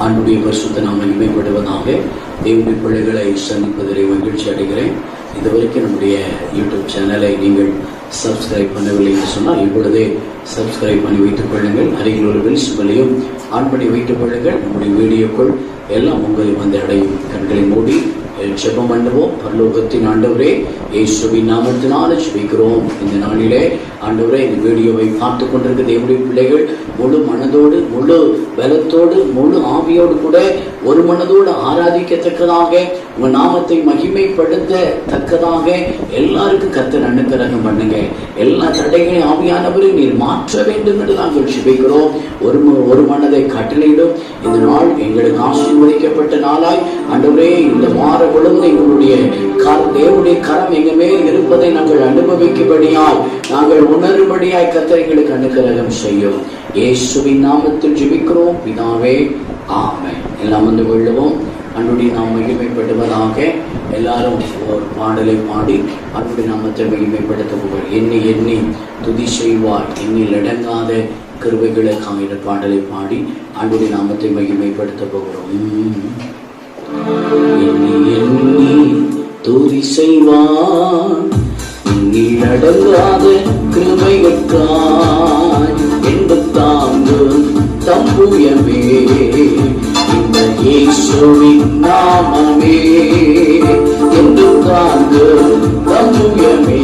ஆண்டுடைய பரிசுத்த நாமம் மகிமைப்படுவதாக. தேவனுடைய பிள்ளைகளை சந்திப்பதிலே மகிழ்ச்சி அடைகிறேன். இதுவரைக்கும் நம்முடைய யூடியூப் சேனலை நீங்கள் சப்ஸ்கிரைப் பண்ணவில்லை என்று சொன்னால் இப்பொழுதே சப்ஸ்கிரைப் பண்ணி வைத்துக் கொள்ளுங்கள். அருகில் ஒரு பெல் சிம்பலையும் ஆன் பண்ணி வைத்துக் கொள்ளுங்கள். நம்முடைய வீடியோக்கள் எல்லாம் உங்களை வந்து அடையும். கண்களை மூடி ஜெபம் பண்ணுவோம். பரலோகத்தின் ஆண்டவரே, இயேசுவின் நாமத்தினால ஜெபிக்கிறோம். இந்த நாளிலே ஆண்டவரே, இந்த வீடியோவை பார்த்து கொண்டிருக்கிற தேவனுடைய பிள்ளைகள் முழு மனதோடு, முழு பலத்தோடு, முழு ஆவியோடு கூட ஒரு மனதோடு ஆராதிக்கத்தக்கதாக, உங்க நாமத்தை மகிமைப்படுத்தத்தக்கதாக எல்லாருக்கும் கர்த்தர் அனுக்கிரகம் பண்ணுங்க. எல்லா தடைகளையும் ஆவியானவரை நீர் மாற்ற வேண்டும் என்று நாங்கள் ஜெபிக்கிறோம். ஒரு மனதை கட்டளையிடும். இந்த நாள் எங்களுக்கு ஆசீர்வதிக்கப்பட்ட நாளாய் ஆண்டவரே, இந்த வார பொழுது எங்களுடைய தேவனுடைய கரம் எங்க மேல் இருப்பதை நாங்கள் அனுபவிக்கும்படியாய், நாங்கள் உணரும்படியாய் கர்த்தர் எங்களுக்கு அனுக்கிரகம் செய்யும். இயேசுவின் நாமத்தில் ஜெபிக்கிறோம் பிதாவே, ஆமென். எல்லாம் வந்து கொள்ளுவோம். அன்றுடைய நாம் மகிமைப்படுவதாக. எல்லாரும் ஒரு பாடலை பாடி அன்றுடைய நாமத்தை மகிமைப்படுத்துவோம். எண்ணி எண்ணி துதி செய்வார், எண்ணில் அடங்காத கிருபைகளுக்காக பாடலை பாடி அன்றுடைய நாமத்தை மகிமைப்படுத்த போகிறோம். எண்ணி எண்ணி துதி செய்வார், எண்ணில் அடங்காத கிருபைகளுக்காய் என்று தாங்கும் தம்புயமே இந்த இயேசுவின் நாமமே என்று தாங்கும் தம்புயமே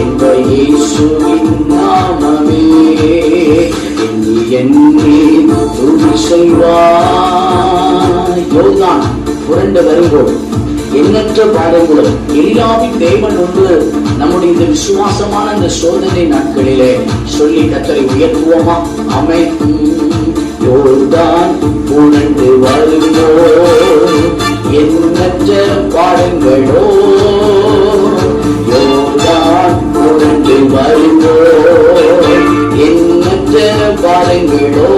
இந்த இயேசுவின் நாமமே எண்ணி எண்ணி துதி செய்வாய். யோர்தான் புரண்டு வரும்போது எண்ணற்ற பாடங்களும் எலியாவின் தேவன் ஒன்று நம்முடைய இந்த விசுவாசமான இந்த சோதனை நாட்களிலே சொல்லி கர்த்தரை உயர்த்துவோமா? ஆமென். யோர்தான் புரண்டு வரும்போ எண்ணற்ற பாடங்களோ, யோர்தான் புரண்டு வரும்போ எண்ணற்ற பாடங்களோ,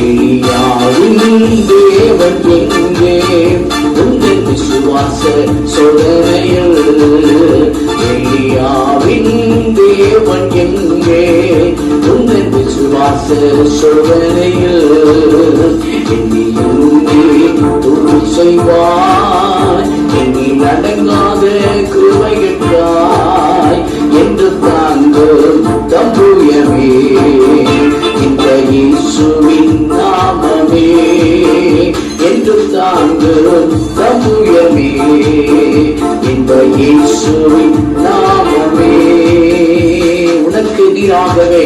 எலியாவின் தேவன் எங்கே உங்கள் விசுவாச சோதனையில், எலியாவின் தேவன் எங்கே உங்கள் விசுவாச சோதனையில், எண்ணி எண்ணி துதி செய்வாய், எண்ணில் அடங்காத கிருபைகளுக்காய் என்று தாங்கும் தம்புயமே இந்த இயேசுவின் நாமமே என்று தாங்கும் தம்புயமே இந்த இயேசுவின் நாமமே. உனக்கு எதிராகவே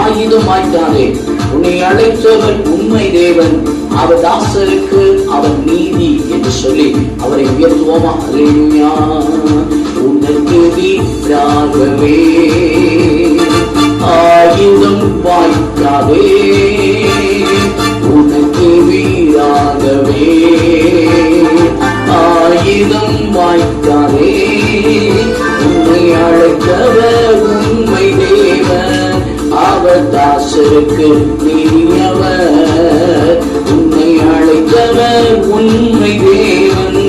ஆயுதமாய்த்தானே உன்னை அழைத்தவர் உண்மை தேவன், அவர் தாசருக்கு அவர் நீதி என்று சொல்லி அவரை உயர்த்துவோமா? அல்லேலூயா. உனக்கு எதிராகவே ஆயுதம் வாய்க்காதே, உனக்கு வீராகவே ஆயுதம் வாய்க்காதே, உன்னை அழைத்தவர் உண்மை தேவன், அவர் தாசருக்கு நீதியவர், உன்னை அழைத்தவர் உண்மை தேவன்,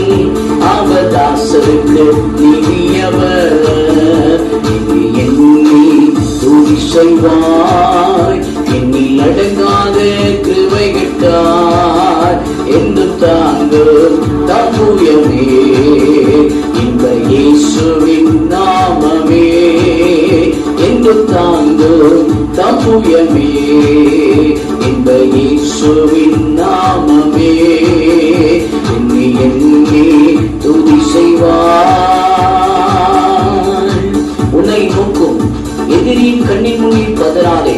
அவர் தாசருக்கு நீதியவர். எண்ணி எண்ணி துதி செய்வாய், எண்ணில் அடங்காத கிருபைகளுக்காய் என்று தாங்கும் தம்புயமே இந்த இயேசுவின் நாமமே என்று தாங்கும் தம்புயமே இந்த இயேசுவின் நாமமே எண்ணி எண்ணி துதி செய்வாய். உன்னை நோக்கும் எதிரியின் கண்ணின் முன்னில் பதறாதே,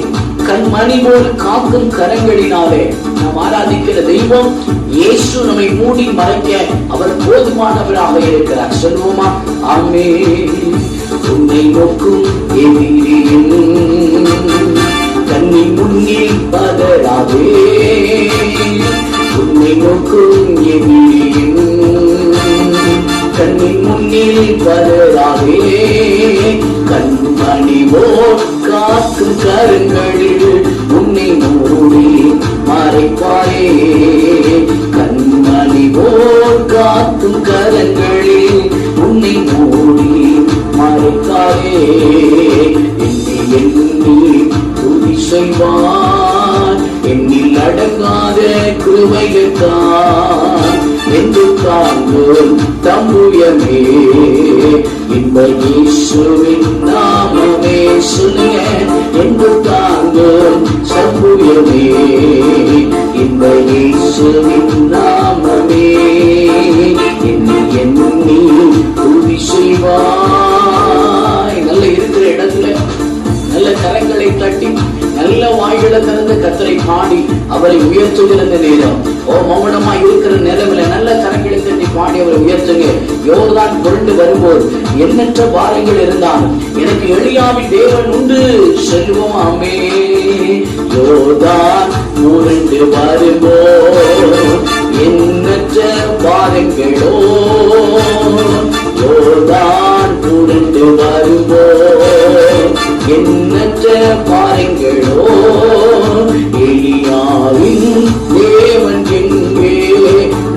கண்மணி போல் காக்கும் கரங்களினாலே நாம் ஆராதிக்கிற தெய்வம் இயேசு நம்மை மூடி மறைக்க அவர் போதுமானவராக இருக்கிறார். சொல்லுவோமா? ஆமென். உன்னை நோக்கும் எதிரியின் கண்ணின் முன்னில் பதறாதே, உன்னை நோக்கும் எதிரியின் கண்ணின் முன்னில் பதறாதே, கண்மணி போல் காக்கும் கரங்களில் உன்னை மூடி மறைப்பாயே, கண்மணி போல் காக்கும் கரங்களில் உன்னை மூடி மறைக்காயே. எண்ணி எண்ணி துதி செய்வான், எண்ணில் அடங்காத கிருபையைத்தான் என்று தாங்கும் தம்புயமே இன்ப இயேசுவின் நாமமே சொல்லுங்க என்று தாங்கும் சம்புயமே இன்ப இயேசுவின் நாமமே எண்ணி எண்ணி துதி செய்வாய். நல்ல இருக்கிற இடத்துல நல்ல கரங்களை தட்டி நல்ல வாய்களை திறந்து கர்த்தரை பாடி அவரை உயர்த்துகிற நேரம், மௌனமா இருக்கிற நிலவில நல்ல கரங்களை தட்டி பாடி அவரை உயர்த்துங்க. யோர்தான் புரண்டு வரும்போது எண்ணற்ற பாரங்கள் இருந்தாலும் எனக்கு எளியாவின் தேவன் உண்டு செல்வமாமே. யோர்தான் புரண்டு வரும்போது எண்ணற்ற பாரங்களோ, யோர்தான் புரண்டு வரும்போது எண்ணற்ற பாரங்களோ, எலியாவின் தேவன் எங்கே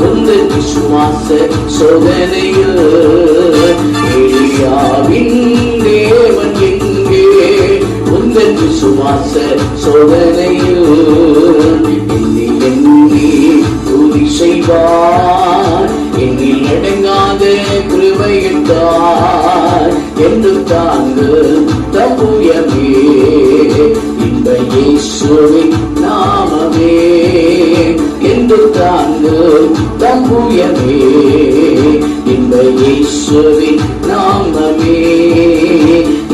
உந்தன் விசுவாச சோதனையில், எலியாவின் தேவன் எங்கே உந்தன் விசுவாச சோதனையில், எண்ணி எண்ணி துதி செய்வார் எண்ணில் அடங்காத கிருபையிட்டார் என்று தாங்கு தம்புயமே இன்ப இயேசுவின் நாமமே என்று தாங்கு தம்புயமே இன்ப இயேசுவின் நாமமே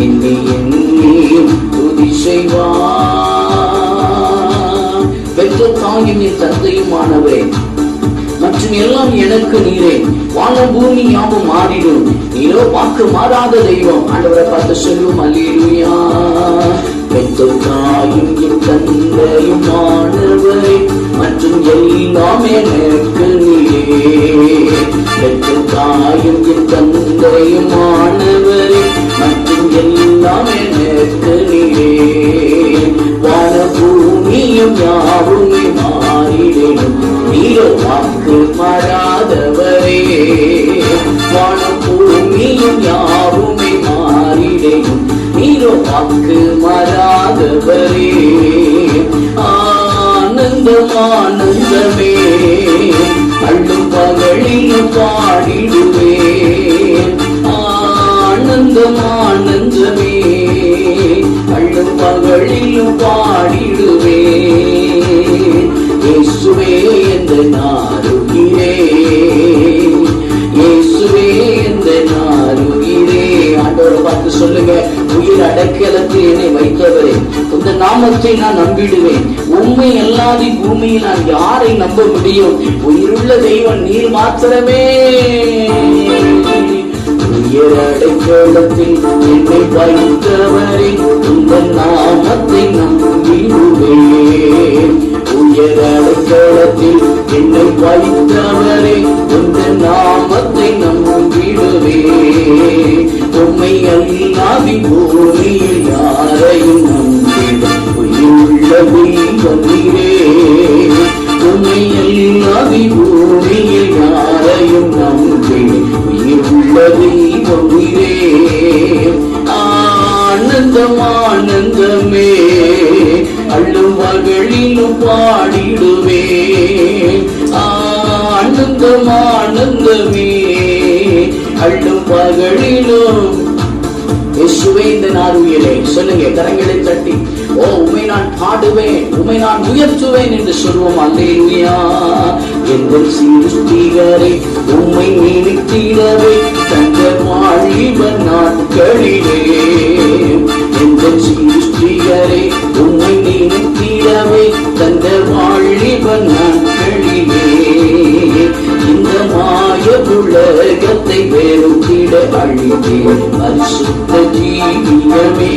எண்ணி எண்ணி துதி செய்வார். பெற்ற தாயும் என் தந்தையுமானவரே மற்றும் எல்லாம் எனக்கு நீரே, வான பூமி யாவும் மாறிடும், நீரோ வாக்கு மாறாத தெய்வம். ஆண்டவரை பார்த்து சொல்லும் அல்லேலூயா. பெற்ற தாயும் என் தந்தையுமானவரே மற்றும் எல்லாம் எனக்கு நீரே, பெற்ற தாயும் என் தந்தையுமானவரே மற்றும் எல்லாம் எனக்கு நீரே, வான பூமியும் யாவுமே மாறிடும், நீரோ வாக்கு மாறாதவரே, வான பூமியும் யாவுமே மாறிடும், நீரோ வாக்கு மாறாதவரே. ஆனந்தம் ஆனந்தமே அள்ளும் பகலிலும் பாடிடுவே, ஆனந்தம் ஆனந்தமே அள்ளும் பகலிலும் பாடிடுவே. இயேசுவே என்ற நாருகிறே, இயேசுவே என்ற நாருகிறே. ஆண்டவரை பார்த்து சொல்லுங்க, உயிர் அடைக்கலத்தில் என்னை வைத்தவரே இந்த நாமத்தை நான் நம்பிடுவேன். உண்மை அல்லாத பூமியில் நான் யாரை நம்ப முடியும்? உயிருள்ள தெய்வம் நீர் மாத்திரமே. உயிர் அடைக்கலத்தில் என்னை வைத்தவரே இந்த நாமத்தை நம்பிடுவேன். உயிர் அடைக்கலத்தில் என்னை வைத்தவரே இந்த நாமத்தை நம்பிடுவேன். உம்மை அல்லாதி பூமியில் யாரையும் நம்பிட உயிருள்ள தெய்வம் நீரே, உம்மை அல்லாதி பூமியில் யாரையும் நம்பிட உயிருள்ள தெய்வம் நீரே. ஆனந்தம் ஆனந்தமே அள்ளும் பகலிலும் பாடிடுவே, ஆனந்தம் ஆனந்தமே அள்ளும் பகலிலும். இயேசுவே இந்த நாருயிலே சொல்லுங்க கரங்களை தட்டி, உம்மை நான் பாடுவேன், உம்மை நான் உயர்த்துவேன் என்று சொல்வோம். அல்லேலூயா. எங்கள் சிருஷ்டிகரே உம்மை நினைத்திடவே தந்த வாழிப நாட்களிலே, எங்கள் சிருஷ்டிகரே உம்மை நினைத்திடவே தந்த வாழிப நாட்களிலே, இந்த மாய உலகத்தை வெறுத்திட அழித்தே பரிசுத்த ஜீவியமே,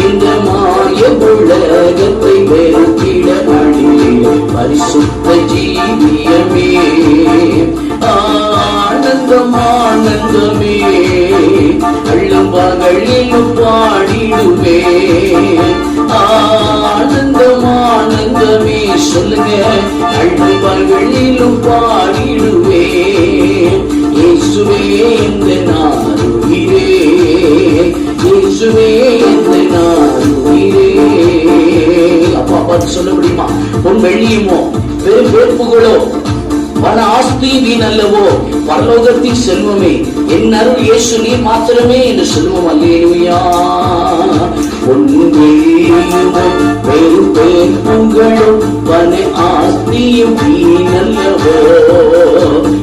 இந்த மாய உலகத்தை வெறுத்திட அழித்தே பரிசுத்த ஜீவியமே. ஆனந்தம் ஆனந்தமே அள்ளும் பகலிலும் பாடிடுவே, ஆனந்தம் ஆனந்தமே சொல்லுங்க அள்ளும் பகலிலும் பாடிடுவே. இயேசுவே இந்த நாருயிரே, இயேசுவே இந்த நாருயிரே. அப்பா பார்த்து சொல்ல முடியுமா? பொன்னும் வெள்ளியுமோ பெரும் வேட்புகளோ பண ஆஸ்தி வீணல்லவோ பரலோகத்தின் செல்வமே என் அருள் இயேசு நீ மாத்திரமே என்று சொல்வோம். அல்லேலூயா. பொன்னும் வெள்ளியுமோ பெரும் வேட்புகளோ பண ஆஸ்தியும் வீணல்லவோ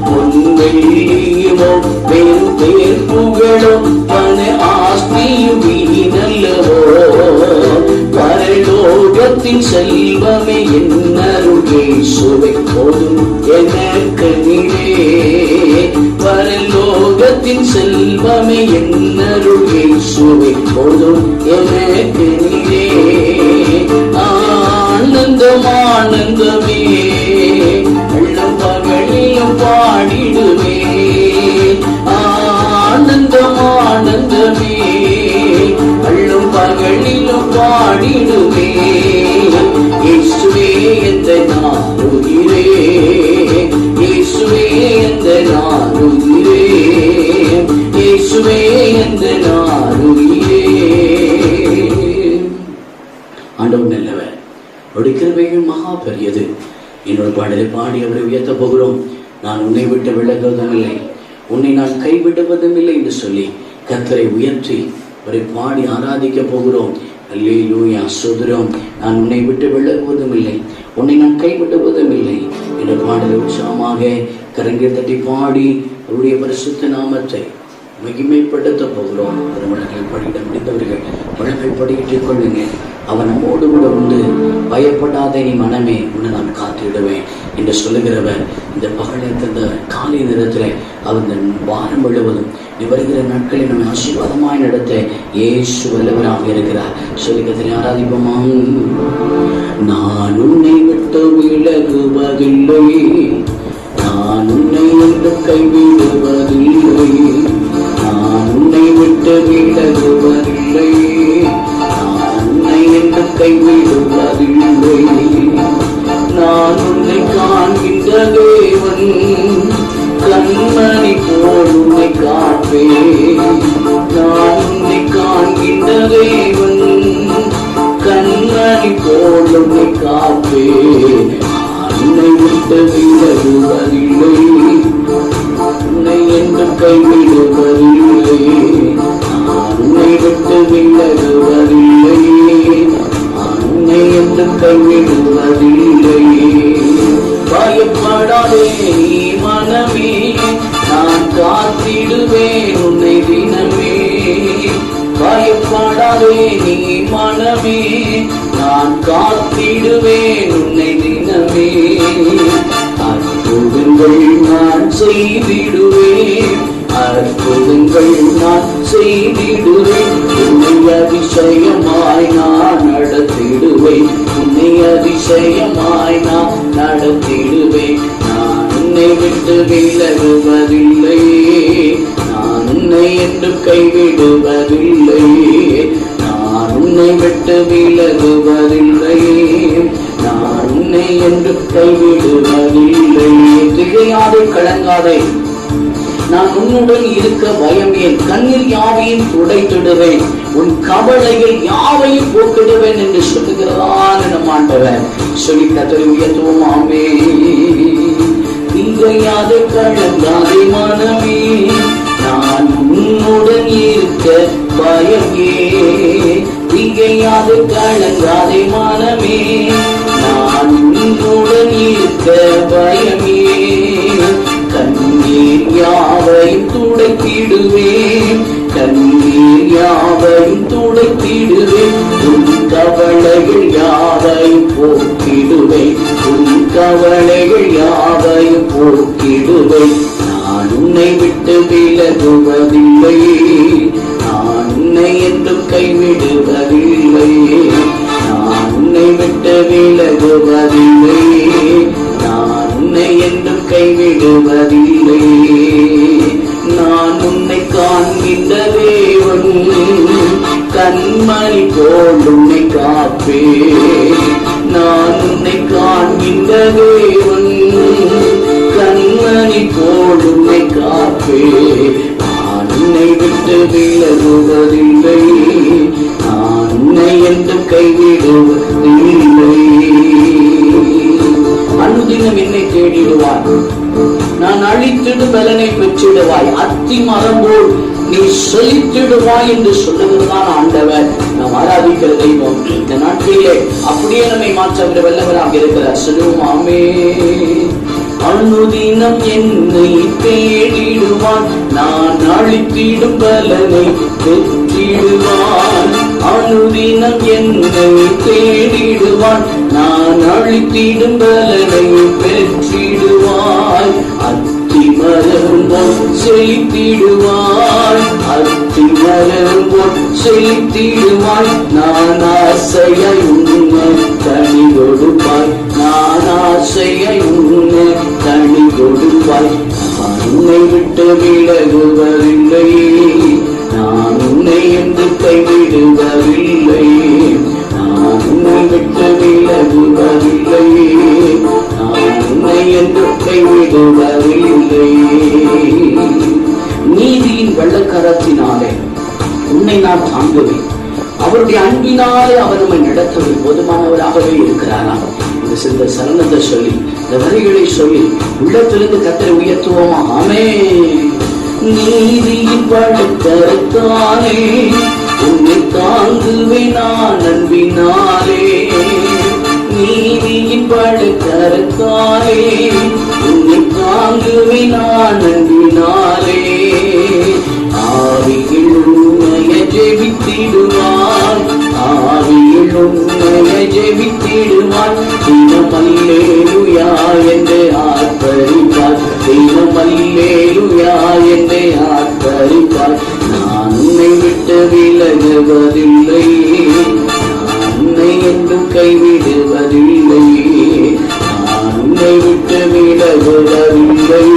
பொன்னும் வெள்ளியுமோ பெரும் வேட்புகளோ பண ஆஸ்தியும் வீணல்லவோ பரலோகத்தின் செல்வமே என் அருள் இயேசுவே போதும் எனக்கு நீரே. பரலோகத்தின் செல்வமே என் அருள் இயேசுவே போதும் எனக்கு நீரே. ஆனந்தம் ஆனந்தமே உள்ளம் பகலிலும் பாடிடுவே. ஆனந்தம் ஆனந்தமே அள்ளும் பகலிலும் பாடிடுவே. இயேசுவே எந்த நாளுயிரே இயேசுவே எந்த நாளுயிரே இயேசுவே எந்த நாளுயிரே. ஆண்டவர் நல்லவர், அவருடைய கிருபைகள் மகா பெரியது. என்னோட பாடலை பாடி அவரை உயர்த்த போகிறோம். நான் உன்னை விட்டு விலகுவதும் இல்லை, உன்னை நான் கைவிடுவதும் இல்லை என்று சொல்லி கர்த்தரை உயர்த்தி அவரை பாடி ஆராதிக்க போகிறோம். அல்லேலூயா. ஸ்தோத்திரம். நான் உன்னை விட்டு விலகுவதும் இல்லை, உன்னை நான் கைவிடுவதும் இல்லை என்ற பாடலை உற்சாகமாக கரங்களை தட்டி பாடி அவருடைய பரிசுத்த நாமத்தை மகிமைப்படுத்த போகிறோம். திருமணங்களை படிக்க முடிந்தவர்கள் வழக்கை படிக்கிட்டுக் கொள்ளுங்க. அவன் நம்மோடு கூட உண்டு, பயப்படாத நீ மனமே, உன்னை நான் காத்திடுவேன் என்று சொல்லுகிறவர் இந்த பகலை தந்த காலை நேரத்தில் அவர் வாரம் முழுவதும் நீ வருகிற நாட்களில் நம்ம ஆசீர்வாதமாய் நடத்த இயேசு வல்லவராக இருக்கிறார். சொல்லிக்கத்தில் ஆராதிப்போமா. நான் உன்னை விட்டு விலகுவதில்லை, நான் உன்னை என்று கைவிடுவதில்லை, நான் உன்னை விட்டு விலகுவதில்லை, நான் உன்னை என்று கைவிடுவதில்லை. நான் உன்னை காண்கின்ற தேவன், கண்மணி போல் உன்னை காப்பேன். நான் உன்னை காண்கின்ற தேவன், கண்மணி போல் உன்னை காப்பேன். உன்னை விட்டு விலகுவதில்லை, உன்னை என்று கைவிடுவதில்லை, உன்னை விட்டு விலகுவதில்லை, உன்னை என்று கைவிடுவதில்லை. பயப்படாதே நீ மனமே, நான் காத்திடுவேன் உன்னை தினமே. பயப்படாதே நீ மனமே, நான் காத்திடுவேன் உன்னை தினமே. அற்புதங்கள் நான் செய்திடுவேன், அற்புதங்கள் நான் செய்திடுவேன். உன்னை அதிசயமாய் நான் நடத்திடுவேன், உன்னை அதிசயமாய் நான் நடத்திடுவேன். நான் உன்னை விட்டு விலகுவதில்லை, நான் உன்னை என்று கைவிடுவதில்லை, நான் உன்னை விட்டு விலகுவதில்லை, நான் உன்னை என்று கைவிடுவதில்லை. திகையாதே கலங்காதே, நான் உன்னுடன் இருக்க பயம் ஏன், கண்ணீர் யாவையும் துடைத்திடுவேன், உன் கவலைகள் யாவையும் போக்கிடுவேன் என்று சொல்லுகிறதான் நம் ஆண்டவர். சொல்லி கர்த்தரை உயர்த்துவோம். ஆமென். திகையாதே கலங்காதே மனமே, நான் உன்னுடன் இருக்க பயம் ஏன். திகையாதே கலங்காதே மனமே, நான் உன்னுடன் இருக்க பயம் ஏன். கண்ணீர் யாவையும் துடைத்திடுவேன், கண்ணீர் யாவையும் துடைத்திடுவேன், உன் கவலைகள் யாவையும் போக்கிடுவேன், உன் கவலைகள் யாவையும் போக்கிடுவேன். நான் உன்னை விட்டு விலகுவதில்லை, நான் உன்னை என்றும் கைவிடுவதில்லை, நான் உன்னை விட்டு விலகுவதில்லை, நான் உன்னை என்றும் கைவிடுவதில்லை. நான் உன்னை காண்கின்ற தேவன், கண்மணி போல் உன்னை காப்பேன். நான் உன்னை காண்கின்ற தேவன், கண்மணி போல் உன்னை காப்பேன். நான் உன்னை விட்டு விலகுவதில்லை, நான் உன்னை என்றும் கைவிடுவதில்லை. அனுதினம் என்னை தேடிடுவாய், நான் அழித்திடு பலனை பெற்றிடுவாய், அத்தி மரம் போல் நீ செழித்திடுவாய் என்று சொல்லுகிறதான் ஆண்டவர். நாம் ஆராதிக்கிற தெய்வம் இந்த நாட்களிலே அப்படியே நம்மை மாற்ற வல்லவராக இருக்கிறார். சொல்லுவோம் ஆமென். அனுதினம் என்னை தேடிடுவான், நான் அழித்திடும் பலனை பெற்றிடுவான். அனுதினம் என்னை தேடிடுவான், நான் அழித்திடும் பலனை பெற்றிடுவான். அத்தி மரம் போல் செழித்திடுவாய், அத்தி மரம் போல் செழித்திடுவாய். நான் ஆசையாய் உன்னை கனி கொடுப்பாய், நான் ஆசையாய் உன்னை கனி கொடுப்பாய். நான் உன்னை விட்டு விலகுவதில்லை, நான் உன்னை என்று கைவிடுவதில்லை, நான் உன்னை விட்டு விலகுவதில்லை, நான் உன்னை என்று கைவிடுவதில்லை. நீதியின் வெள்ளக்கரத்தினாலே உன்னை நான் தாங்குவேன், அவருடைய அன்பினாலே அவர் நம்மை நடத்துவது போதுமானவராகவே இருக்கிறாராம். இந்த சிந்த சரணத்தை சொல்லி இந்த வரிகளை சொல்லி உள்ளத்திலிருந்து கர்த்தரை உயர்த்துவோமா? ஆமென். நீதியின் வெள்ளக்கரத்தாலே உன்னை தாங்குவேன் நான் அன்பினாலே, நீதியின் வெள்ளக்கரத்தாலே உன்னை தாங்குவேன் நான் அன்பினாலே. ஆவியில் உன்னை ஜெபித்திடுவான், ஆவியில் உன்னை ஜெபித்திடுவான். தினம் அல்லேலூயா என்று ஆர்ப்பரிப்பார், தினம் அல்லேலூயா என்று ஆர்ப்பரிப்பார். நான் உன்னை விட்டு விலகுவதில்லை, நான் உன்னை என்றும் கைவிடுவதில்லை, நான் உன்னை விட்டு விலகுவதில்லை,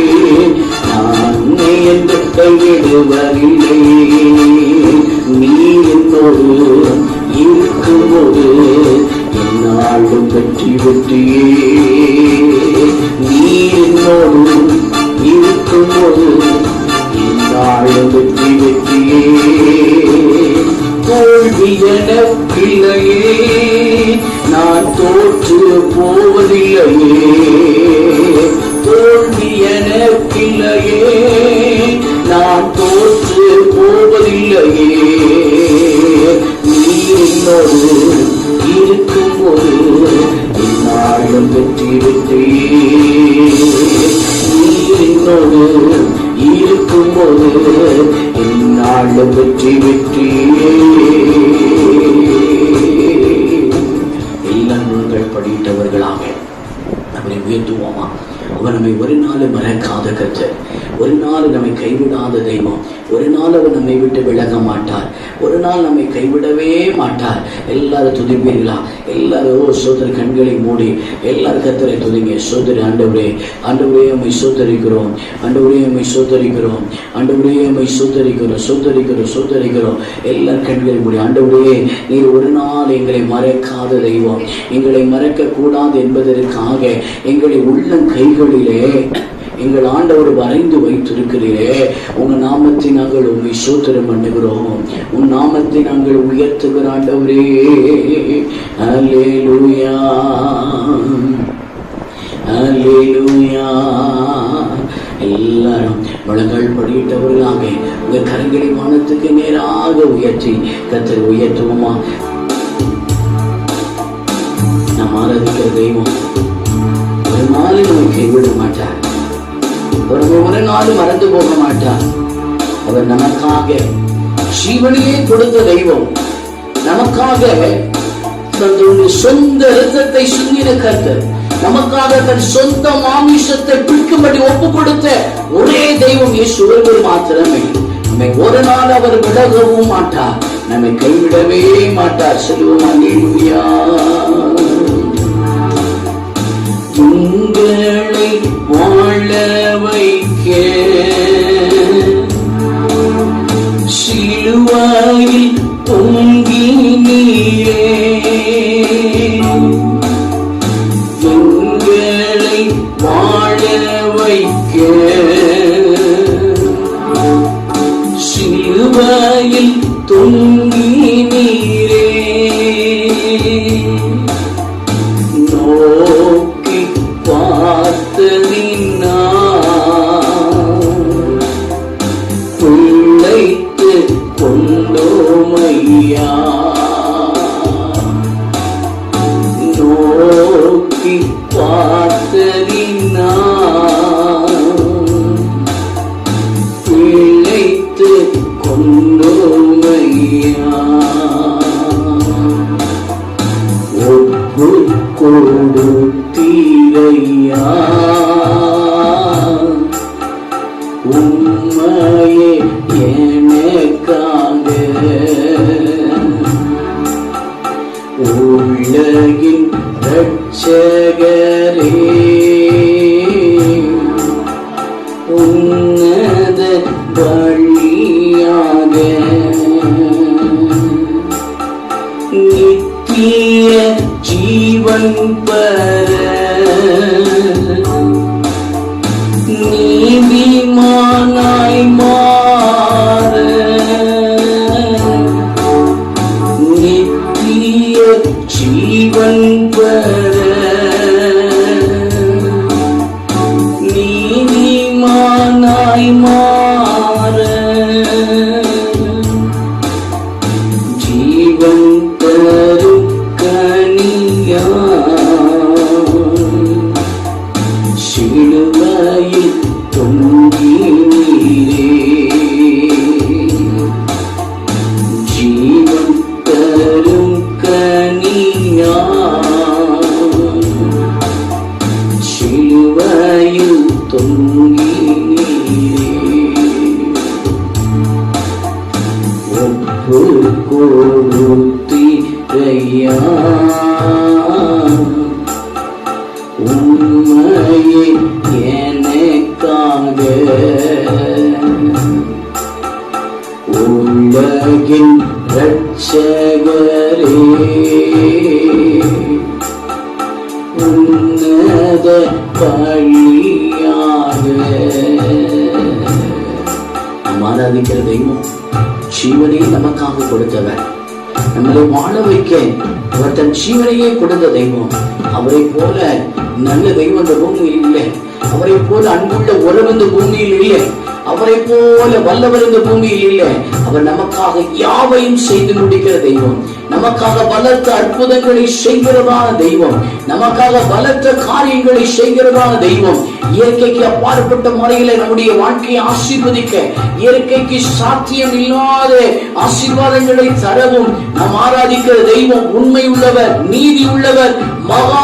நான் உன்னை என்று கைவிடுவதில்லை. நீ என்னோடு இருக்கும்போது என்னாலும் வெற்றி வெற்றியே, நீ என்னோடு இருக்கும்போது என்னாலும் வெற்றி வெற்றியே. தோல்வி எனக்கில்லையே, நான் தோற்று போவதில்லையே, தோல்வி எனக்கில்லையே, நான் தோற்று போவதில்லையே. நீ என்னோடு இருக்கும்போது என்னாலும் வெற்றி வெற்றியே, நீ என்னோடு இருக்கும்போது என்னாலும் வெற்றி வெற்றியே. எல்லாம் நீங்கள் படித்தவர்களாக நம்மை உயர்த்துவோமா? அவர் நம்மை ஒரு நாள் மறக்காத கர்த்தர், ஒரு நாள் நம்மை கைவிடாத தெய்வம், ஒரு நாள் அவர் நம்மை விட்டு விலக மாட்டார், ஒரு நாள் நம்மை கைவிடவே மாட்டார். எல்லாரும் துதிப்பீர்களா? எல்லாரும் சோதர கண்களை மூடி எல்லாரும் கர்த்தரை துதிங்க. சோதரி ஆண்டவரே, ஆண்டவரே உம்மை சோதரிக்கிறோம், ஆண்டவரே உம்மை சோதரிக்கிறோம், ஆண்டவரே உம்மை சோதரிக்கிறோம், சோதரிக்கிறோம், சோதரிக்கிறோம். எல்லார் கண்களை மூடி. ஆண்டவரே, நீர் ஒரு நாள் எங்களை மறக்காத தெய்வம், எங்களை மறக்க கூடாது என்பதற்காக எங்களை உள்ளம் கைகளிலே எங்கள் ஆண்டவர் வரைந்து வைத்திருக்கிறீரே. உங்க நாமத்தை நாங்கள் உண்மை சோத்திரம் பண்ணுகிறோம், உன் நாமத்தை நாங்கள் உயர்த்துகிற ஆண்டவரே. அல்லேலூயா, அல்லேலூயா. எல்லாரும் முழங்கால் படியிட்டவர்களாக உங்க கரங்களை வானத்துக்கு நேராக உயர்த்தி கர்த்தரை உயர்த்துவோமா? நாம் ஆராதிக்கிற தெய்வம் ஒரு நாள் நம்மை கைவிட மாட்டார், ஒரு நாள் மறந்து போக மாட்டார். அவர் நமக்காக ஜீவனையே கொடுத்த தெய்வம், நமக்காக தன்னுடைய சொந்த இரத்தத்தை சிந்தின கர்த்தர், நமக்காக தன் சொந்த மாமிசத்தை பிடிக்கும்படி ஒப்பு கொடுத்த ஒரே தெய்வம் இயேசு ஒருவர் மாத்திரமே. நம்மை ஒரு நாள் அவர் விலகவும் மாட்டார், நம்மை கைவிடவே மாட்டார். சொல்லுவோம் அல்லேலூயா. உங்களை வாழ வைக்க சிலுவையில் தொங்கினீரே, உங்களை வாழ வைக்க சிலுவையில் தொங்கினீரே. நோக்கி வந்தோமையா ஒப்பு கொடுத்தீரையா உம்மையே எனக்காக உலகின் இரட்சகரே உன்னத வழியாக நித்திய ஜீவன் பெற நீதிமானாய் மாற நித்திய ஜீவன் பெற நீதிமானாய் மாற ஜீவன் தரும் கனியா சிலுவையில் தொங்கினீரே ஜீவன் தரும் கனியா சிலுவையில் தொங்கினீரே ஒப்பு கொடுத்தீரையா உம்மையே எனக்காக உலகின் இரட்சகரே உன்னத வழியாக நாம் ஆராதிக்கிற தெய்வம் ஜீவனை நமக்காக கொடுத்தவர், நம்மளை வாழ வைக்க அவர் தன் ஜீவனையே கொடுத்த தெய்வம். அவரை போல நல்ல தெய்வம் இந்த பூமியில் இல்லை, அவரை போல அன்புள்ள உறவு இந்த பூமியில் இல்லை, அவரை போல வல்லவர் இந்த பூமியில் இல்லை. அவர் நமக்காக யாவையும் செய்து முடிக்கிற தெய்வம், நமக்காக பலத்த அற்புதங்களை செய்கிறதான தெய்வம், நமக்காக பலத்த காரியங்களை செய்கிறதான தெய்வம். இயற்கைக்கு அப்பாற்பட்ட முறையில நம்முடைய வாழ்க்கையை ஆசீர்வதிக்க, இயற்கைக்கு சாத்தியம் இல்லாத ஆசீர்வாதங்களை தரவும் நாம் ஆராதிக்கிற தெய்வம் உண்மை உள்ளவர், நீதி உள்ளவர், மகா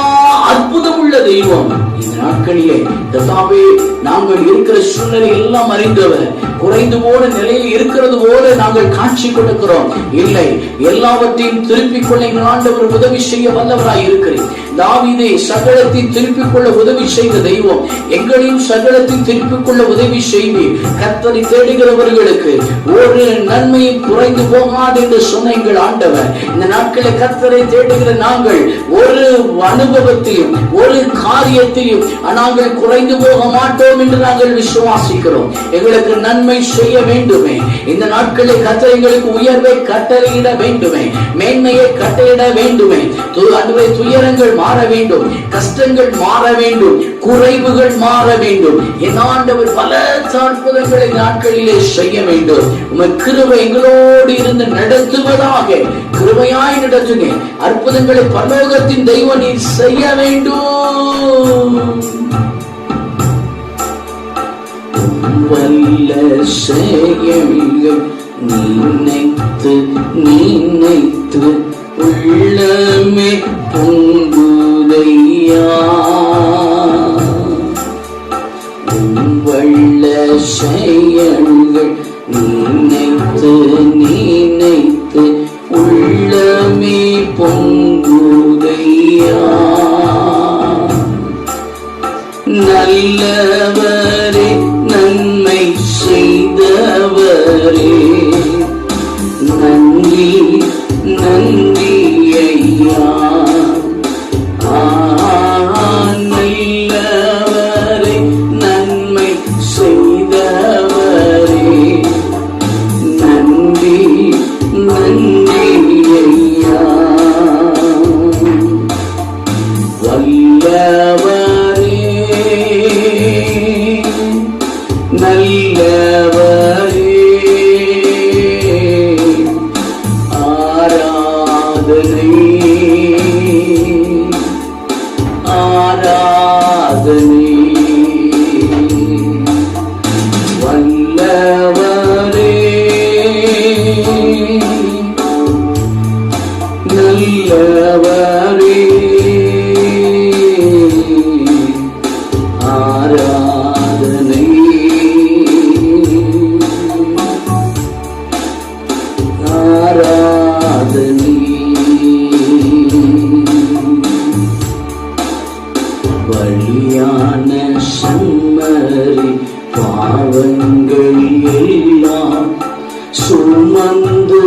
அற்புதம் உள்ள தெய்வம். இந்த நாட்களிலே கர்த்தாவே நாங்கள் இருக்கிற சூழ்நிலை எல்லாம் அறிந்தவர், குறைந்து போன நிலையில் இருக்கிறது போல நாங்கள் காட்சி கொடுக்கிறோம். இல்லை, எல்லாவற்றையும் திருப்பிக் கொள்ள எங்கள் ஆண்டவர் உதவி செய்ய வல்லவராய் இருக்கிறேன். தாவீதை சகலத்தையும் திருப்பிக் கொள்ள உதவி செய்த தெய்வம், எங்களையும் சகலத்தையும் திருப்பிக் கொள்ள உதவி செய்வீர். கர்த்தரை தேடுகிறவர்களுக்கு ஒரு நன்மையும் குறைந்து போகாது என்று சொன்ன எங்கள் ஆண்டவர், இந்த நாட்களில் கர்த்தரை தேடுகிற நாங்கள் ஒரு அனுபவத்தையும் ஒரு காரியத்தையும் நாங்கள் குறைந்து போக மாட்டோம் என்று நாங்கள் விசுவாசிக்கிறோம். எங்களுக்கு நன்மை செய்ய வேண்டுமே, இந்த நாட்களில் கர்த்தர் எங்களுக்கு உயர்வை கட்டளையிட வேண்டுமே, மேன்மையை கட்டளையிட வேண்டுமே. துயரங்கள் மாற வேண்டும், கஷ்டங்கள் மாற வேண்டும், குறைவுகள் மாற வேண்டும். என் ஆண்டவர் பல அற்புதங்களை நாட்களிலே செய்ய வேண்டும். உமது கிருபை எங்களோடு இருந்து நடத்துவதாக. கிருபையாய் நடத்துங்க. அற்புதங்களை பரலோகத்தின் தெய்வம் நீ செய்ய வேண்டும். வல்ல செயல்கள் நினைத்து நினைத்து உள்ளமே பொங்குதையா, வல்ல செயல்கள் நினைத்து நினைத்து உள்ளமே பொங்குதையா. நல்லவரே நன்மை செய்தவரே நன்றி நன்றி ஐயா. நல்லவரே நன்மை செய்தவரே நன்றி நன்றி ஐயா. வல்லவரே நல்லவரே ஆராதனை ஆராதனை பலியான செம்மறி பாவங்கள் எல்லாம் சுமந்து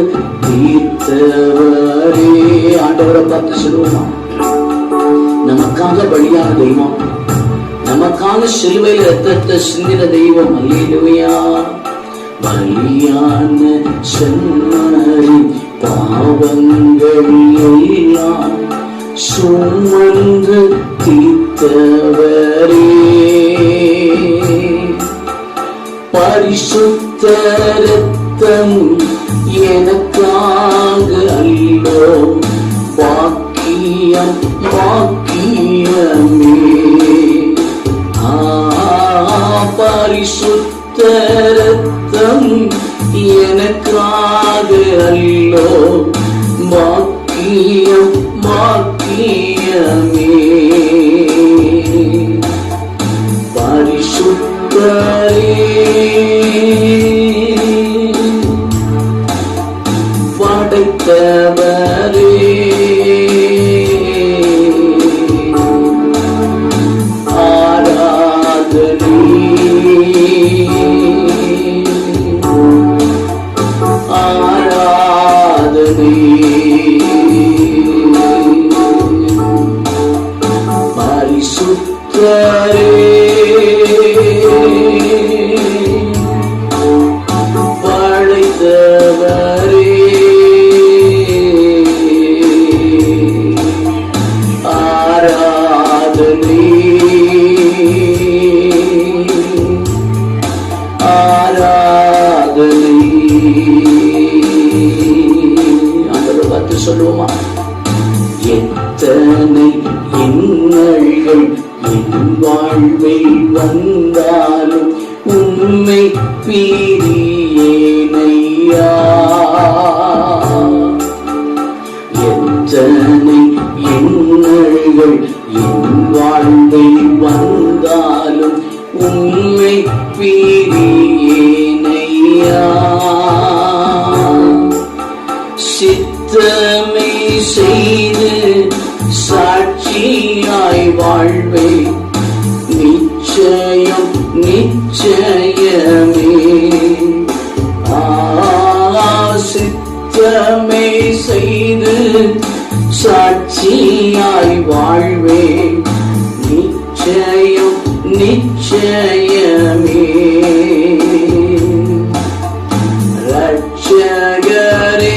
தீர்த்தவரே. ஆண்டவரை பார்த்து சொல்லுவோம், நமக்காக பலியான தெய்வம், நமக்காக சிலுவையில் ரத்தத்தை சிந்தின தெய்வம். அல்லேலூயா. பலியான செம்மறி பாவங்கள் எல்லாம் சுமந்து தீர்த்தவரே. பரிசுத்த ரத்தம் எனக்காக அல்லோ, பாக்கியம் பாக்கியமே. பரிசுத்த ரத்தம் எனக்காக அல்லோ, பாக்கியம் பாக்கியமே. பரிசுத்தரே படைத்தவரே ஆராதனை ஆராதனை. பரிசுத்தரே படைத்தவரே ஆராதனை ஆராதனை. ஆண்டவரை பார்த்து சொல்லுவோமா, எத்தனை இன்னல்கள் என் வாழ்வில் வந்தாலும் உம்மை பிரியேனையா. எத்தனை இன்னல்கள் என் வாழ்வில் வந்தாலும் உம்மை பிரியேனையா. சித்தமே செய்து சாட்சியாய் வாழ்வே, நிச்சயம் நிச்சயமே. சித்தமே செய்து சாட்சியாய் வாழ்வே, நிச்சயம் நிச்சயமே. ரட்சகரே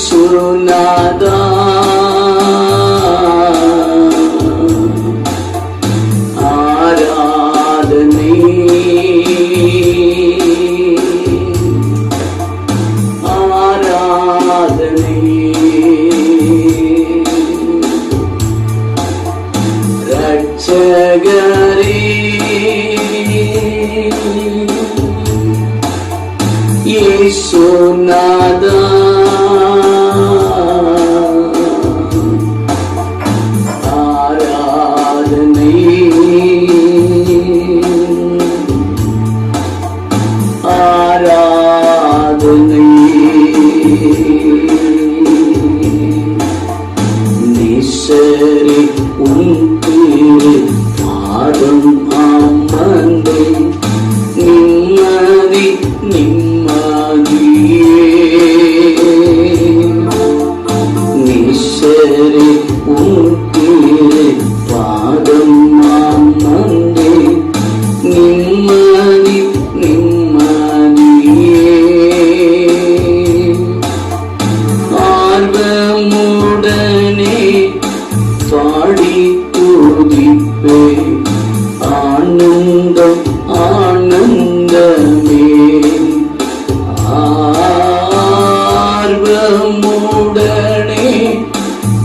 இயேசுநாதா ஆராதனை ஆராதனை. ரட்சகரே இயேசுநாதா ஆராதனை ஆராதனை. நேசரே உன் திரு பாதம் அமர்ந்தே, நிம்மதி நிம்மதியே. நேசரே உன் திரு பாதம் அமர்ந்தே, நிம்மதி நிம்மதியே. ஆர்வமுடனே பாடி துதிப்பே, ஆனந்தம் ஆனந்தமே. ஆர்வமுடனே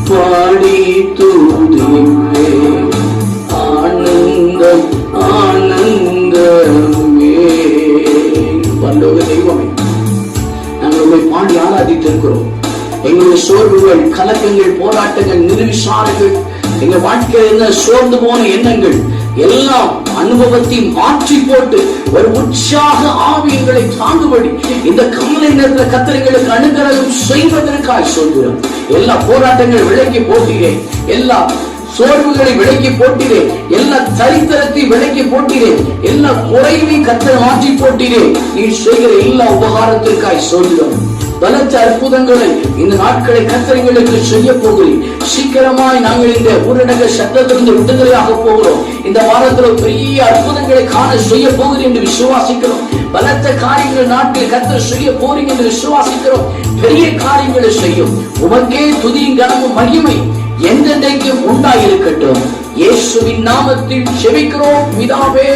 பாடி துதிப்பே, ஆனந்தம் ஆனந்தமே. பரலோக தெய்வமே, ஆரம்பித்திருக்கிறோம். எங்களுடைய சோர்வுகள், கலக்கங்கள், போராட்டங்கள், நிர்விசாரங்கள், எங்க வாழ்க்கையில் இருந்த சோர்ந்து போன எண்ணங்கள் எல்லாம் அனுபவத்தை மாற்றி போட்டு ஒரு உற்சாக ஆவியங்களை தாங்கும்படி இந்த கமலை நேரத்தில் கத்திரங்களுக்கு அனுகிரகம் செய்வதற்காக சொல்கிறோம். எல்லா போராட்டங்கள் விலக்கி போட்டிறேன், எல்லா சோர்வுகளை விலக்கி போட்டிறேன், எல்லா தரித்திரத்தை விலக்கி போட்டிறேன், எல்லா குறைவை கத்தரை மாற்றி போட்டிறேன். நீ செய்கிற எல்லா உபகாரத்திற்காய் சொல்கிறோம். பலத்த அற்புதங்களை இந்த நாட்களை கத்தரைகளுக்கு செய்ய போகிறேன். சீக்கிரமாய் நாங்கள் இந்த ஊரடங்கு சட்டத்திலிருந்து விடுதலையாக போகிறோம். இந்த வாரத்தில் பெரிய அற்புதங்களை காண செய்ய போகிறேன் என்று விசுவாசிக்கிறோம். பலத்த காரியங்கள் நாட்டில் கத்தர் செய்ய போறீங்க என்று விசுவாசிக்கிறோம். பெரிய காரியங்களை செய்யும். உமக்கே துதியும் கனமும் மகிமை என்றென்றைக்கும் உண்டாயிருக்கட்டும். இயேசுவின் நாமத்தில் ஜெபிக்கிறோம் பிதாவே.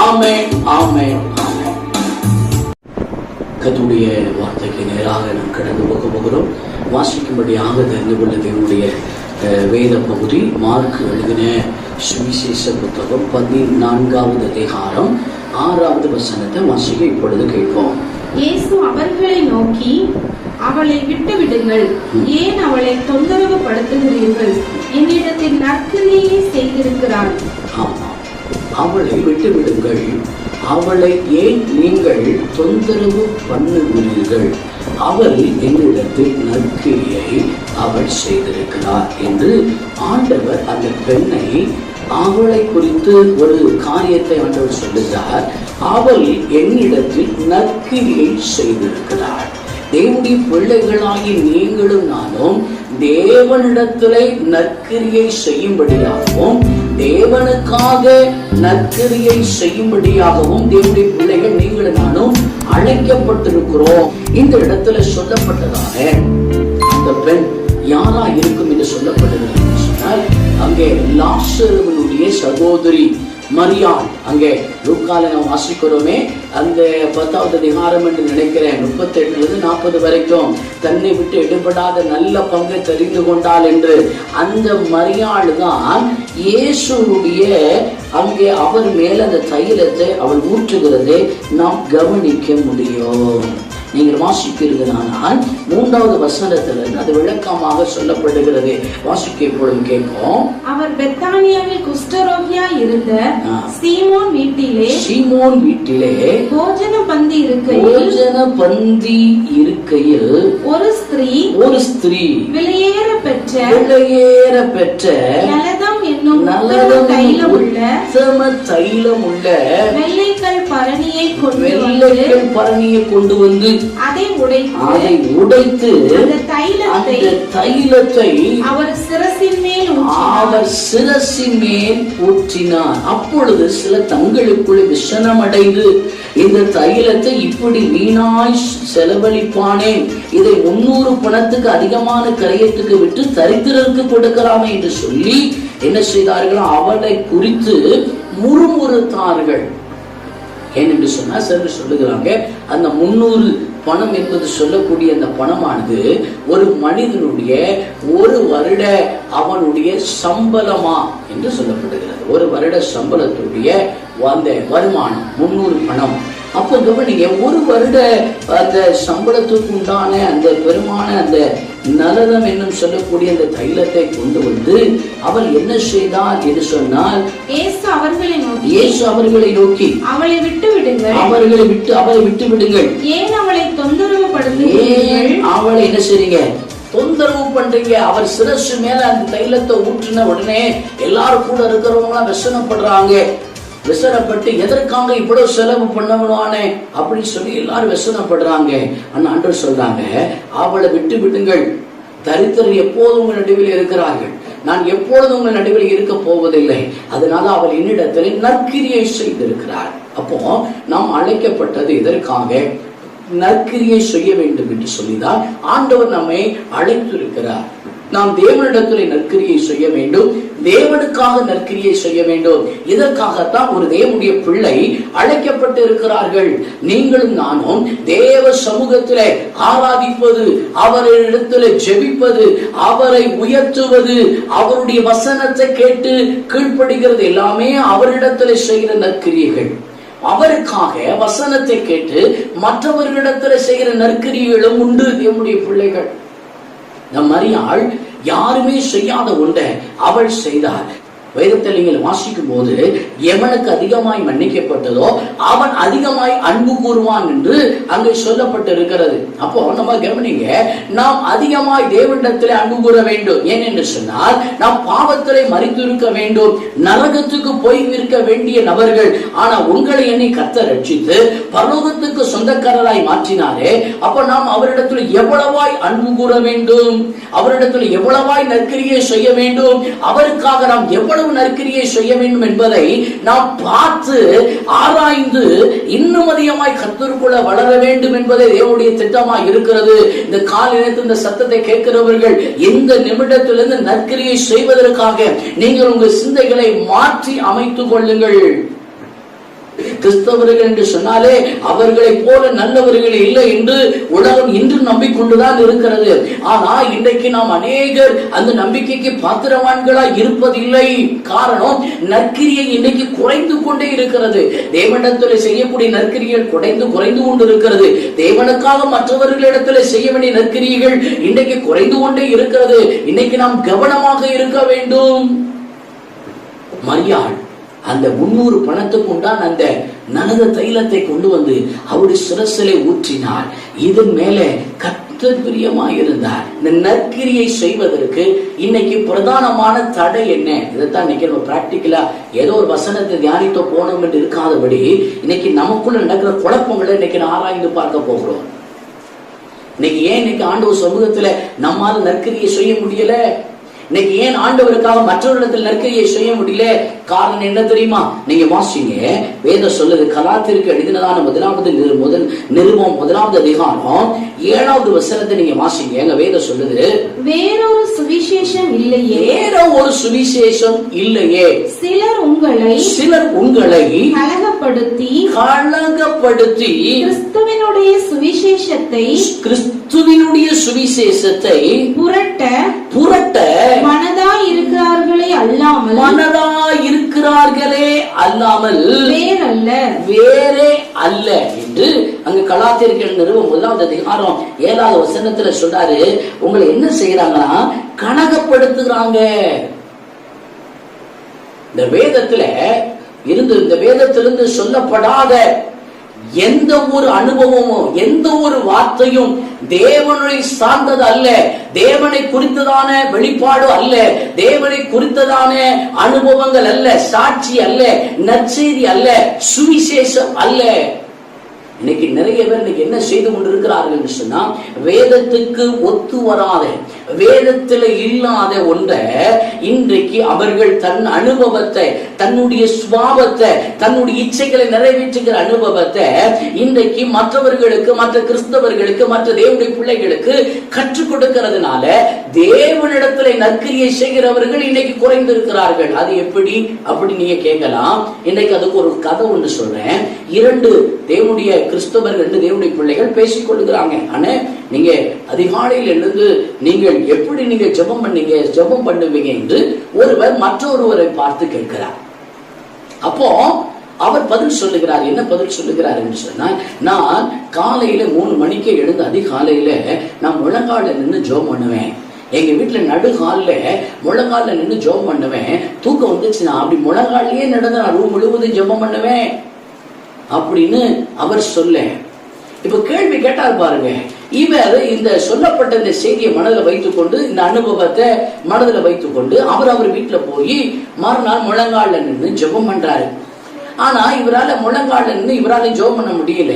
ஆமென், ஆமென், ஆமென். கர்த்தருடைய வார்த்தைக்கு நேராக நாம் கடந்து போகிறோம். வாசிக்கும்படியாக தெரிந்து கொள்ள தேவனுடைய வேத பகுதி மார்க் எழுதின சுவிசேஷ புத்தகம் 14வது அதிகாரம் 6வது வசனத்தை வாசிக்க இப்பொழுது கேட்போம். இயேசு அவர்களை நோக்கி, அவளை விட்டு விடுங்கள், ஏன் அவளை தொந்தரவு படுத்துகிறீர்கள்? என்னிடத்தில் நற்கிரியை செய்திருக்கிறாள். அவளை விட்டு விடுங்கள், அவளை ஏன் நீங்கள் தொந்தரவு பண்ணுகிறீர்கள்? அவள் என்னிடத்தில் நற்கிரியை அவள் செய்திருக்கிறார் என்று ஆண்டவர் அந்த பெண்ணை, அவளை குறித்து ஒரு காரியத்தை ஆண்டவர் சொல்லுகிறார். அவள் என்னிடத்தில் நற்கிரியை செய்திருக்கிறாள். தேவனுடைய பிள்ளைகளாகி நீங்களும் நானும் தேவனிடத்திலே நற்கிரியை செய்யும்படியாகவும், தேவனுக்காக நற்கிரியை செய்யும்படியாகவும் தேவனுடைய பிள்ளைகள் நீங்களும் நானும் அழைக்கப்பட்டிருக்கிறோம். இந்த இடத்துல சொல்லப்பட்டதான அந்த பெண் யாரா இருக்கும் என்று சொல்லப்படுகிறது சொன்னால், அங்கே லாசருவினுடைய சகோதரி மரியாள். அங்கே லூக்கால நாம் வாசிக்கிறோமே, அந்த 10வது அதிகாரம் என்று நினைக்கிறேன், 38 40 வரைக்கும் தன்னை விட்டு எடுபடாத நல்ல பங்கை தெரிந்து கொண்டாள் என்று அந்த மரியாள் தான் இயேசுடைய அங்கே அவர் மேல அந்த தைலத்தை அவள் ஊற்றுகிறதை நாம் கவனிக்க முடியும். நீங்கள் வாசிப்பீர்களானால் 3வது வசனத்திலிருந்து அது விளக்கமாக சொல்லப்படுகிறது. வாசிக்க இப்பொழுது கேட்போம். அவர் பெத்தானியாவில் குஷ்டரோகியாய் இருந்த சீமோன் வீட்டிலே போஜன பந்தி இருக்கையில் ஒரு ஸ்திரீ விலையேற பெற்ற நலதம் என்னும் தைலம் உள்ள வெள்ளைக்கல் பரணியை கொண்டு வந்து அதை உடைத்து அந்த தைலத்தை அவர் சிரசின் மேல் ஊற்றினார். அப்பொழுது சில தங்களுக்குள் விசனம் அடைந்து, இந்த தைலத்தை இப்படி வீணாய் செலவழிப்பானேன், இதை 300 பணத்துக்கு அதிகமான கிரயத்துக்கு விட்டு தரித்திரருக்கு கொடுக்கலாமே என்று சொல்லி என்ன செய்தார்கள்? அவளை குறித்து முறுமுறுத்தார்கள். ஏனென்று சொன்னா சிலர் சொல்லுகிறாங்க, அந்த 300 பணம் என்பது சொல்லக்கூடிய அந்த பணமானது ஒரு மனிதனுடைய 1 வருட அவனுடைய சம்பளமா என்று சொல்லப்படுகிறது. 1 வருட சம்பளத்துடைய அந்த வருமானம் 300 பணம். அப்போ கவனிங்க, 1 வருட அந்த சம்பளத்துக்கு உண்டான அந்த பெருமான அந்த நலனம் என்னும் சொல்லக்கூடிய அந்த தைலத்தை கொண்டு வந்து அவள் என்ன செய்தாள் என்று சொன்னால், இயேசு அவர்களை நோக்கி அவளை விட்டு விடுங்கள், ஏன் அவளை தொந்தரவு படுத்துகிறீர்கள்? அவளை என்ன செய்றீங்க? தொந்தரவு பண்றீங்க. அவர் சிரசு மேல அந்த தைலத்தை ஊற்றின உடனே எல்லாரும் கூட இருக்கிறவங்க விசனப்படுறாங்க. விசனப்பட்டு எதற்காக இவ்வளவு செலவு பண்ணவானே அப்படின்னு சொல்லி எல்லாரும் விசனப்படுறாங்க. ஆண்டவர் சொல்றாங்க, அவளை விட்டு விடுங்கள், தரித்திரர் எப்போதும் உங்கள் நடுவில் இருக்கிறார்கள், நான் எப்பொழுதும் உங்கள் நடுவில் இருக்க போவதில்லை. அதனால அவள் என்னிடத்தில் நற்கிரியை செய்திருக்கிறார். அப்போ நாம் அழைக்கப்பட்டது இதற்காக, நற்கிரியை செய்ய வேண்டும் என்று சொல்லிதான் ஆண்டவர் நம்மை அழைத்திருக்கிறார். நாம் தேவனிடத்தில் நற்கிரியை செய்ய வேண்டும், தேவனுக்காக நற்கிரியை செய்ய வேண்டும். இதற்காகத்தான் ஒரு தேவனுடைய பிள்ளை அழைக்கப்பட்டு இருக்கிறார்கள். நீங்களும் நானும் தேவ சமூகத்திலே ஆராதிப்பது, அவரிடத்தில் ஜெபிப்பது, அவரை உயர்த்துவது, அவருடைய வசனத்தை கேட்டு கீழ்ப்படுகிறது எல்லாமே அவரிடத்தில் செய்கிற நற்கிரியைகள். அவருக்காக வசனத்தை கேட்டு மற்றவர்களிடத்துல செய்கிற நற்கிரியைகளும் உண்டு. தேவனுடைய பிள்ளைகள், இந்த மரியாள் யாருமே செய்யாத ஒன்றை அவள் செய்தார். வேதத்தில் நீங்கள் வாசிக்கும் போது எவனுக்கு அதிகமாய் மன்னிக்கப்பட்டதோ அவன் அதிகமாய் அன்பு கூறுவான் என்று அங்கே சொல்லப்பட்டிருக்கிறது. அப்போ நம்ம கவனிங்க, நாம் அதிகமாய் தேவனிடத்திலே அன்பு கூற வேண்டும். ஏனென்று சொன்னால் நாம் பாவத்திலே மரித்திருக்க வேண்டும், நரகத்துக்கு போய் இருக்க வேண்டிய நபர்கள். ஆனா உங்களை என்னை கர்த்தர் ரட்சித்து பரலோகத்துக்கு சொந்தக்காரராய் மாற்றினாரே, அப்ப நாம் அவரிடத்தில் எவ்வளவாய் அன்பு கூற வேண்டும், அவரிடத்தில் எவ்வளவாய் நற்கிரியை செய்ய வேண்டும், அவருக்காக நாம் எவ்வளவு நற்கிரியை செய்ய வேண்டும் என்பதை நாம் பார்த்து ஆராய்ந்து இன்னும் அதிகமாய் கர்த்தருக்குள்ள வளர வேண்டும் என்பதே தேவனுடைய திட்டமாய் இருக்கிறது. இந்த காலையில் இந்த சத்தத்தை கேட்கிறவர்கள் இந்த நிமிடத்திலிருந்து நற்கிரியை செய்வதற்காக நீங்கள் உங்கள் சிந்தைகளை மாற்றி அமைத்துக் கொள்ளுங்கள். கிறிஸ்தவர்கள் என்று சொன்னாலே அவர்களை போல நல்லவர்கள் இல்லை என்று உலகம் இன்று நம்பிக்கொண்டுதான் இருக்கிறது. ஆனா இன்றைக்கு நாம் அநேகர் அந்த நம்பிக்கைக்கு பாத்திரவான்களாய் இருப்பதில்லை. காரணம், நற்கிரியை இன்றைக்கு குறைந்து கொண்டே இருக்கிறது. தேவனிடத்தில் செய்யக்கூடிய நற்கிரிகள் குறைந்து கொண்டு இருக்கிறது. தேவனுக்காக மற்றவர்களிடத்தில் செய்ய வேண்டிய நற்கிரிகள் இன்றைக்கு குறைந்து கொண்டே இருக்கிறது. இன்னைக்கு நாம் கவனமாக இருக்க வேண்டும். மரியாள் அந்த 300 பணத்துக்கு உண்டான அந்த நனத தைலத்தை கொண்டு வந்து அவருடைய சிரசிலே ஊற்றினார். இதன் மேலே கர்த்தர் பிரியமாய் இருந்தார். இந்த நற்கிரியை செய்வதற்கு இன்னைக்கு பிரதானமான தடை என்ன? இதைத்தான் இன்னைக்கு நம்ம பிராக்டிக்கலா ஏதோ ஒரு வசனத்தை தியானித்து போனோம் என்று இருக்காதபடி இன்னைக்கு நமக்குள்ள நடக்கிற குழப்பங்களை இன்னைக்கு ஆராய்ந்து பார்க்க போகிறோம். இன்னைக்கு ஏன் இன்னைக்கு ஆண்டவர் சமூகத்துல நம்மால நற்கிரியை செய்ய முடியல? இன்னைக்கு ஏன் ஆண்டவருக்காக மற்றவர்களிடத்தில் நற்கிரியை செய்ய முடியல? காரணம் என்ன தெரியுமா? நீங்க வாசிங்க, வேதம் சொல்லுது. கலாத்திற்கு எழுதினதான முதலாவது நிருபம் 1வது அதிகாரம் 7வது வசனத்தை நீங்க வாசிங்க. எங்க வேதம் சொல்லுது, வேறொரு சுவிசேஷம் இல்லையே, வேற ஒரு சுவிசேஷம் இல்லையே. சிலர் உங்களை கலகப்படுத்தி கிறிஸ்துவினுடைய சுவிசேஷத்தை புரட்ட மனதாய் இருக்கிறார்களே அல்லாமல் வேறே அல்ல என்று அங்கு கலாத்தியர்கள் நிறுவனம் 1வது அதிகாரம் 7வது வசனத்துல சொல்றாரு. உங்களை என்ன செய்யறாங்கன்னா கனகப்படுத்துகிறாங்க. இந்த வேதத்துல இருந்து, இந்த வேதத்திலிருந்து சொல்லப்படாத எந்த ஒரு அனுபவமும் எந்த ஒரு வார்த்தையும் தேவனை சார்ந்தது அல்ல, தேவனை குறித்ததான வெளிப்பாடு அல்ல, தேவனை குறித்ததான அனுபவங்கள் அல்ல, சாட்சி அல்ல, நற்செய்தி அல்ல, சுவிசேஷம் அல்ல. இன்னைக்கு நிறைய பேர் இன்னைக்கு என்ன செய்து கொண்டிருக்கிறார்கள் என்று சொன்னா, வேதத்துக்கு ஒத்து வராத, வேதத்தில் இல்லாத ஒன்றை இன்றைக்கு அவர்கள் தன் அனுபவத்தை, தன்னுடைய சுபாவத்தை, தன்னுடைய இச்சைகளை நிறைவேற்றுகிற அனுபவத்தை இன்றைக்கு மற்றவர்களுக்கு, மற்ற கிறிஸ்தவர்களுக்கு, மற்ற தேவனுடைய பிள்ளைகளுக்கு கற்றுக் கொடுக்கிறதுனால தேவனிடத்துல நற்கிரியை செய்கிறவர்கள் இன்னைக்கு குறைந்திருக்கிறார்கள். அது எப்படி அப்படி நீங்க கேட்கலாம். இன்னைக்கு அதுக்கு ஒரு கதை ஒன்று சொல்றேன். 2 தேவனுடைய கிறிஸ்தவர்கள், 2 தேவனுடைய பிள்ளைகள் பேசிக் கொள்ளுகிறாங்க. ஆனா நீங்க அதிகாலையில் எழுந்து நீங்கள் எப்படி நீங்க ஜெபம் பண்ணுவீங்க என்று ஒருவர் மற்றொருவரை பார்த்து கேட்கிறார். அப்போ அவர் பதில் சொல்லுகிறார். என்ன பதில் சொல்லுகிறார் என்று சொன்னால், நான் காலையில 3 மணிக்கு எழுந்து அதிகாலையில நான் முழங்கால நின்று ஜெபம் பண்ணுவேன். எங்க வீட்டுல நடுகால முழங்கால நின்று ஜெபம் பண்ணுவேன். தூக்கம் வந்துச்சுன்னா அப்படி முழங்காலையே நடந்து நான் ரூம் முழுவதும் ஜெபம் பண்ணுவேன் அப்படின்னு அவர் சொல்ல. இப்ப கேள்வி கேட்டார் பாருங்க. இவர் இந்த சொல்லப்பட்ட இந்த செய்தியை மனதில் வைத்துக் கொண்டு, இந்த அனுபவத்தை மனதில் வைத்துக் கொண்டு அவர் வீட்டுல போய் மறுநாள் முழங்கால நின்று ஜெபம் பண்றாரு. ஆனா இவரால முழங்கால நின்று இவரால ஜெபம் பண்ண முடியல.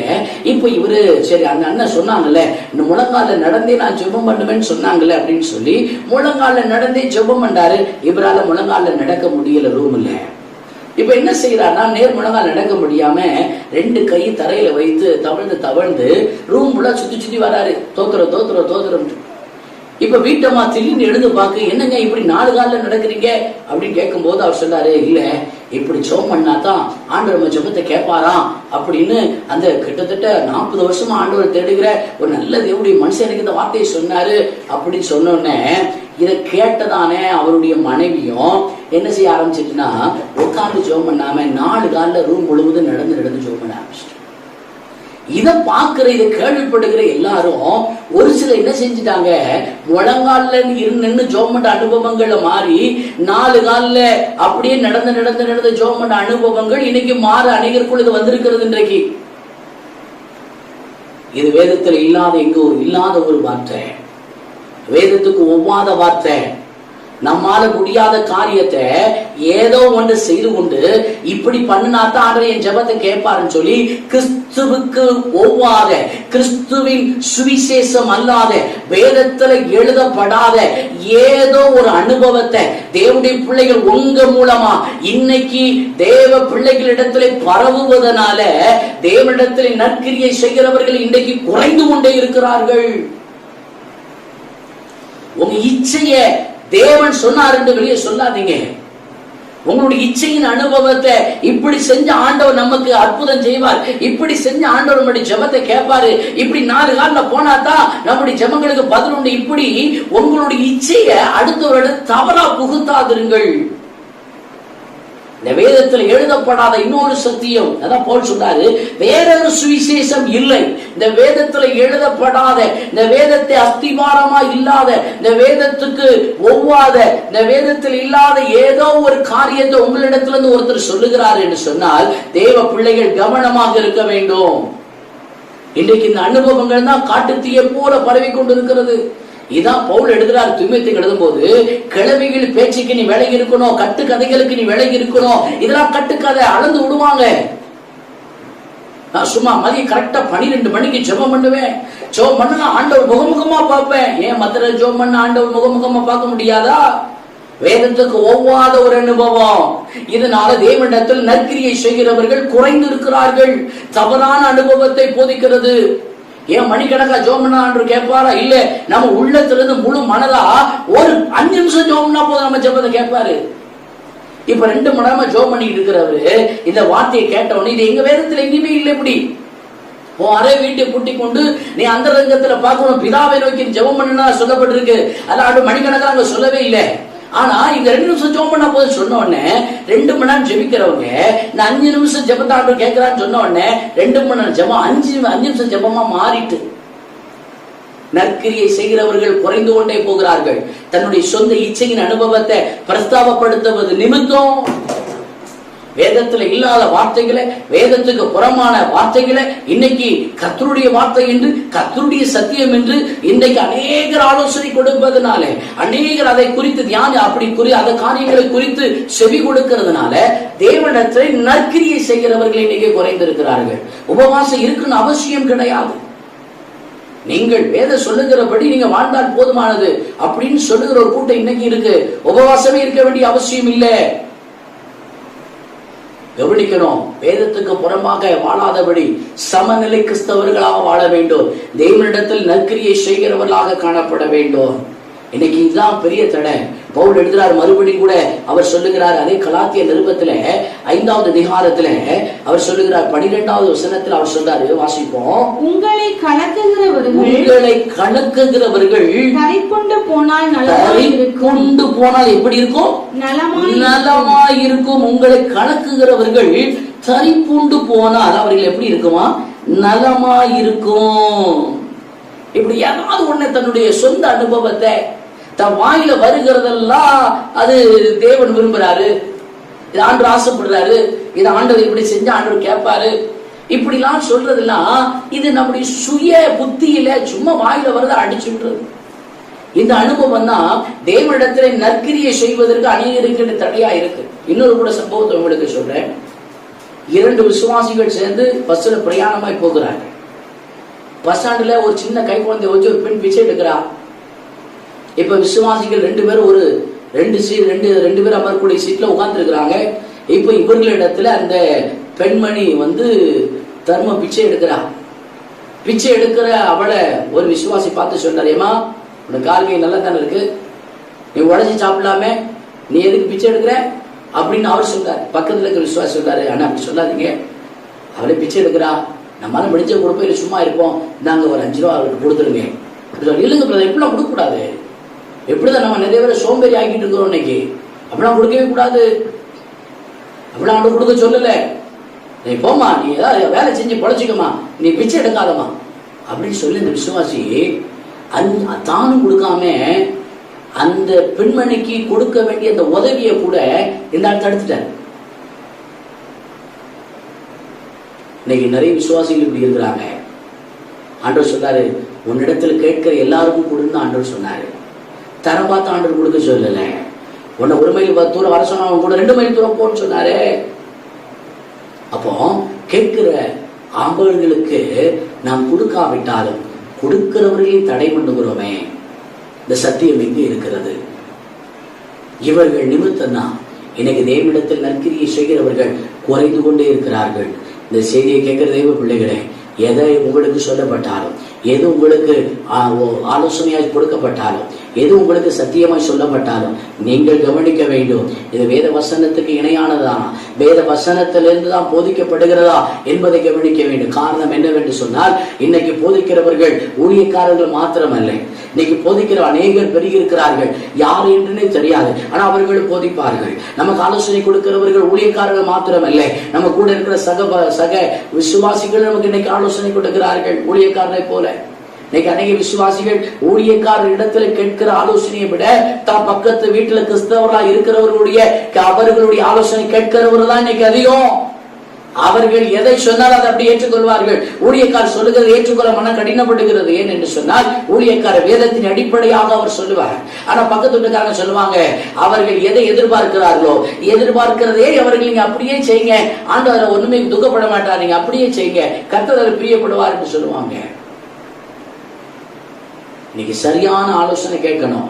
இப்ப இவரு சரி, அந்த அண்ணன் சொன்னாங்கல்ல, இந்த முழங்கால நடந்தே நான் ஜெபம் பண்ணுவேன்னு சொன்னாங்கல்ல அப்படின்னு சொல்லி முழங்கால நடந்தே ஜெபம் பண்றாரு. இவரால முழங்கால நடக்க முடியல ரூம்ல. இப்ப என்ன செய்யறாருன்னா, நேர் முழங்கால் நடக்க முடியாம 2 கை தரையில வைத்து தவழ்ந்து ரூம் ஃபுல்லா சுத்தி வராரு. தோத்துறோம். இப்ப வீட்டம்மா திடீர்னு எழுந்து பார்க்க, என்னங்க இப்படி 4 காலில் நடக்கிறீங்க அப்படின்னு கேட்கும் போது அவர் சொன்னாரு, இல்ல இப்படி ஜெபம் பண்ணாதான் ஆண்டவர் ஜெபத்தை கேட்பாராம் அப்படின்னு அந்த கிட்டத்தட்ட 40 வருஷமா ஆண்டவர் தேடுகிற ஒரு நல்ல தேவனுடைய மனுஷன் எனக்கு இந்த வார்த்தையை சொன்னாரு அப்படின்னு சொன்னோடனே இதை கேட்டதானே அவருடைய மனைவியும் என்ன செய்ய ஆரம்பிச்சிட்டுன்னா, உட்கார்ந்து ஜெபம் பண்ணாம 4 காலில் ரூம் முழுவதும் நடந்து ஜெபம் பண்ண ஆரம்பிச்சிட்டு. இதை பார்க்கிற, இதை கேள்விப்படுகிற எல்லாரும் ஒரு சில என்ன செஞ்சுட்டாங்க, முழங்கால நின்று ஜெபம் பண்ற அனுபவங்களை மாறி 4 காலில் அப்படியே நடந்து ஜெபம் பண்ற அனுபவங்கள் இன்னைக்கு மாற அநேகருக்குள் இது வந்திருக்கிறது. இன்றைக்கு இது வேதத்தில் இல்லாத ஒரு வார்த்தை, வேதத்துக்கு ஒவ்வாத வார்த்தை. நம்மால முடியாத காரியத்தை ஏதோ ஒன்று செய்து கொண்டு இப்படி பண்ணினாத்தான் ஆண்டவர் என் ஜெபத்தை கேட்பாருன்னு சொல்லி கிறிஸ்துவுக்கு ஒவ்வாத, கிறிஸ்துவின் சுவிசேஷம் அல்லாத, வேதத்துல எழுதப்படாத ஏதோ ஒரு அனுபவத்தை தேவனுடைய பிள்ளைகள் உங்க மூலமா இன்னைக்கு தேவ பிள்ளைகளிடத்திலே பரவுவதனால தேவனிடத்திலே நற்கிரியை செய்கிறவர்கள் இன்றைக்கு குறைந்து கொண்டே இருக்கிறார்கள். உங்க இச்சைய தேவன் சொன்னார் என்று வெளியே சொல்லாதீங்க. உங்களுடைய இச்சையின் அனுபவத்தை இப்படி செஞ்ச ஆண்டவர் நமக்கு அற்புதம் செய்வார், இப்படி செஞ்ச ஆண்டவர் நம்முடைய ஜெபத்தை கேட்பாரு, இப்படி 4 காலில் போனாதான் நம்முடைய ஜெபங்களுக்கு பதில் உண்டு. இப்படி உங்களுடைய இச்சைய அடுத்தவரிடம் தவறா புகுத்தாதிருங்கள். இந்த வேதத்தில் எழுதப்படாத இன்னொரு சத்தியம், அதான் பவுல் சொல்றாரு, வேறொரு சுவிசேஷம் இல்லை. இந்த வேதத்தில் எழுதப்படாத, இந்த வேதத்தை அஸ்திவாரமா இல்லாத, இந்த வேதத்துக்கு ஒவ்வாத, இந்த வேதத்தில் இல்லாத ஏதோ ஒரு காரியத்தை உங்களிடத்திலிருந்து ஒருத்தர் சொல்லுகிறார் என்று சொன்னால் தேவ பிள்ளைகள் கவனமாக இருக்க வேண்டும். இன்றைக்கு இந்த அனுபவங்கள் தான் காட்டுத்தீயை போல பரவி கொண்டிருக்கிறது. இதான் பவுல் எழுதுறார் தீமோத்தேயுக்கு எழுதும் போது, கிழவிகள் பேச்சுக்கு நீ விலகி இருக்கணும், கட்டுக்கதைகளுக்கு நீ விலகி இருக்கணும். இதெல்லாம் கட்டுக்கதை அளந்து விடுவாங்க. நான் சும்மா மதியம் கரெக்டா 12 மணிக்கு ஜெபம் பண்ணுவேன். ஜெபம் பண்ணா ஆண்டவர் முகமுகமா பார்ப்பேன். ஏன் மற்ற ஜெபம் பண்ண ஆண்டவர் முகமுகமா பார்க்க முடியாதா? வேதத்துக்கு ஒவ்வாத ஒரு அனுபவம். இதனால தேவனிடத்தில் நற்கிரியை செய்கிறவர்கள் குறைந்து இருக்கிறார்கள். தவறான அனுபவத்தை போதிக்கிறது. ஏன் மணிக்கணக்கா ஜோமனா என்று கேட்பாரா? இல்ல, நம்ம உள்ளத்திலிருந்து முழு மனதா ஒரு 5 நிமிஷம் ஜோம்னா போதும் நம்ம ஜெபத்தை கேட்பாரு. இப்ப 2 மணி நேரமா ஜோம் பண்ணிட்டு இருக்கிறவரு இந்த வார்த்தையை கேட்டவொடனே, இது எங்க வேதத்துல எங்கேயுமே இல்லை. இப்படி அரை வீட்டை பூட்டி கொண்டு நீ அந்த ரங்கத்துல பார்க்கணும், பிதாவை நோக்கி ஜெபம் பண்ணுனா சொல்லப்பட்டிருக்கு. அதான் மணிக்கணக்கா அங்க சொல்லவே இல்லை. ஆனா இந்த 2 நிமிஷம் ஜெபம் பண்ணா போது சொன்ன உடனே 2 மணி நேரம் ஜெபிக்கிறவங்க இந்த 5 நிமிஷம் ஜெபத்தாண்டு கேட்கிறான்னு சொன்ன உடனே 2 மணி நேரம் ஜெபம் 5 நிமிஷம் ஜெபமா மாறிட்டு நற்கிரியை செய்கிறவர்கள் குறைந்து கொண்டே போகிறார்கள். தன்னுடைய சொந்த இச்சையின் அனுபவத்தை பிரஸ்தாபப்படுத்துவது நிமித்தம் வேதத்துல இல்லாத வார்த்தைகளை, வேதத்துக்கு புறமான வார்த்தைகளை இன்னைக்கு கர்த்தருடைய வார்த்தை என்று, கர்த்தருடைய சத்தியம் என்று இன்றைக்கு அநேகர் ஆலோசனை கொடுப்பதனால, அநேகர் அதை குறித்து அந்த காரியங்களை குறித்து செவி கொடுக்கிறதுனால தேவனிடத்தில் நற்கிரியை செய்கிறவர்கள் இன்னைக்கு குறைந்திருக்கிறார்கள். உபவாசம் இருக்குன்னு அவசியம் கிடையாது. நீங்கள் வேத சொல்லுகிறபடி நீங்க வாழ்ந்தால் போதுமானது அப்படின்னு சொல்லுகிற ஒரு கூட்டம் இன்னைக்கு இருக்கு. உபவாசமே இருக்க வேண்டிய அவசியம் இல்லை. கவனிக்கணும், வேதத்துக்கு புறமாக வாழாதபடி சமநிலை கிறிஸ்தவர்களாக வாழ வேண்டும். தேவனிடத்தில் நற்கிரியை செய்கிறவர்களாக காணப்பட வேண்டும். இன்னைக்கு இதுதான் பெரிய தடை. பவுல் எழுதுறார், மறுபடியும் கூட அவர் சொல்லுகிறார், அதே கலாத்திய நிருபத்துல 5வது அதிகாரத்துல அவர் சொல்லுகிறார், 12வது வசனத்தில் அவர் சொல்றாரு, வாசிப்போம். உங்களை கலக்குகிறவர்கள் கரைக்கொண்டு போனால் எப்படி இருக்கும்? நலமாய் இருக்கும். உங்களை கலக்குகிறவர்கள் தரிப்புண்டு போனால் அவர்கள் எப்படி இருக்குமா? நலமாய் இருக்கும். இப்படி ஏதாவது ஒண்ணு தன்னுடைய சொந்த அனுபவத்தை தன் வாயில வருகிறதெல்லாம் அது தேவன் விரும்புறாரு, இது ஆண்டவர் ஆசைப்படுறாரு, இது ஆண்டவர் இப்படி செஞ்ச ஆண்டவர் கேட்பாரு, இப்படிலாம் சொல்றதெல்லாம் இது நம்முடைய சுய புத்தியில சும்மா வாயில வரத அடிச்சுன்றது. இந்த அனுபவம் தான் தேவனிடத்திலே நற்கிரியை செய்வதற்கு அநேகருக்கு தடையா இருக்கு. இன்னொரு கூட சம்பவத்தை உங்களுக்கு சொல்றேன். 2 விசுவாசிகள் சேர்ந்து பஸ்ல பிரயாணமாய் போகிறார்கள். பஸ் ஸ்டாண்டுல ஒரு சின்ன கை குழந்தை வச்சு ஒரு பெண் பிச்சை எடுக்கிறா. இப்ப விசுவாசிகள் 2 பேரும் ஒரு 2 பேர் அமரக்கூடிய சீட்ல உட்கார்ந்து இருக்கிறாங்க. இப்ப இவர்களிடத்துல அந்த பெண்மணி தர்ம பிச்சை எடுக்கிறா. பிச்சை எடுக்கிற அவளை ஒரு விசுவாசி பார்த்து சொன்னார், ஏமா உனக்கு கால்கை நல்லா தானே இருக்கு, நீ உடச்சி சாப்பிடலாமே, நீ எதுக்கு பிச்சை எடுக்கிற அப்படின்னு அவர் சொல்றாரு. பக்கத்துல இருக்கிற விசுவாசி சொல்றாரு, ஆனா அப்படி சொல்லாதீங்க, அவளே பிச்சை எடுக்கிறா, நம்மளால முடிஞ்ச கொடுப்போம், இல்லை சும்மா இருப்போம், நாங்க ஒரு 5 ரூபா அவருக்கு கொடுத்துருங்க. இல்லைங்க பிரதர், எப்படிலாம் கொடுக்க கூடாது. எப்படிதான் நம்ம நிறைய பேரை சோம்பேறி ஆக்கிட்டு இருக்கிறோம். இன்னைக்கு அப்படிலாம் கொடுக்கவே கூடாது. அப்படிலாம் ஆண்டு கொடுக்க சொல்லல. நீ போமா, நீ ஏதாவது வேலை செஞ்சு பொழைச்சிக்கமா, நீ பிச்சை எடுக்காதமா அப்படின்னு சொல்லி இந்த விசுவாசி தானும் கொடுக்காம அந்த பெண்மணிக்கு கொடுக்க வேண்டிய அந்த உதவியை கூட இந்த ஆள் தடுத்துட்டார். இன்னைக்கு நிறைய விசுவாசிகள் இப்படி இருக்கிறாங்க. ஆண்டவர் சொன்னாரு, உன்னிடத்துல கேட்கிற எல்லாருக்கும் கொடுன்னு ஆண்டவர் சொன்னாரு. தரம் பார்த்து ஆண்டவர் கொடுக்க சொல்லல. உன்னை 1 மைல் தூரம் வர சொன்னா கூட 2 மைல் தூரம் போன்னு சொன்னாரு. அப்போ கேட்கிற ஆம்பர்களுக்கு நாம் கொடுக்காவிட்டாலும் கொடுக்கிறவர்களையும் தடை பண்ணுகிறோமே, இந்த சத்தியம் எங்கே இருக்கிறது? இவர்கள் நிமித்தம் தான் இன்னைக்கு தேவனிடத்தில் நற்கிரியை செய்கிறவர்கள் குறைந்து கொண்டே இருக்கிறார்கள். இந்த செய்தியை கேட்கிற தெய்வ பிள்ளைகளே, எதை உங்களுக்கு சொல்லப்பட்டாலும், எது உங்களுக்கு ஆலோசனையாய் கொடுக்கப்பட்டாலும், எது உங்களுக்கு சத்தியமாய் சொல்லப்பட்டாலும் நீங்கள் கவனிக்க வேண்டும். இது வேத வசனத்துக்கு இணையானதானா, வேத வசனத்திலிருந்து தான் போதிக்கப்படுகிறதா என்பதை கவனிக்க வேண்டும். காரணம் என்னவென்று சொன்னால், இன்னைக்கு போதிக்கிறவர்கள் ஊழியக்காரர்கள் மாத்திரமல்ல, இன்னைக்கு போதிக்கிற அநேகர் பெருகி இருக்கிறார்கள். யார் என்றே தெரியாது, ஆனா அவர்கள் போதிப்பார்கள். நமக்கு ஆலோசனை கொடுக்கிறவர்கள் ஊழியக்காரர்கள் மாத்திரமல்ல, நம்ம கூட இருக்கிற சக விசுவாசிகள் நமக்கு இன்னைக்கு ஆலோசனை கொடுக்கிறார்கள் ஊழியக்காரரை போல. இன்னைக்கு அநேக விசுவாசிகள் ஊழியக்காரர் இடத்துல கேட்கிற ஆலோசனையை விட தான் பக்கத்து வீட்டுல கிறிஸ்தவர்களா இருக்கிறவர்களுடைய அவர்களுடைய ஆலோசனை கேட்கிறவர்கள் தான் இன்னைக்கு அதிகம். அவர்கள் எதை சொன்னாலும் அதை அப்படி ஏற்றுக்கொள்வார்கள். ஊழியக்காரர் சொல்லுகிறது ஏற்றுக்கொள்ள மன கடினப்படுகிறது. ஏன் என்று சொன்னால், ஊழியக்காரர் வேதத்தின் அடிப்படையாக அவர் சொல்லுவார். ஆனா பக்கத்து வீட்டுக்காரங்க சொல்லுவாங்க, அவர்கள் எதை எதிர்பார்க்கிறார்களோ எதிர்பார்க்கிறதே அவர்கள் நீங்க அப்படியே செய்யுங்க, ஆண்டவர் ஒண்ணுமே துக்கப்பட மாட்டார், நீங்க அப்படியே செய்யுங்க, கர்த்தர் பிரியப்படுவார் என்று சொல்லுவாங்க. இன்னைக்கு சரியான ஆலோசனை கேட்கணும்.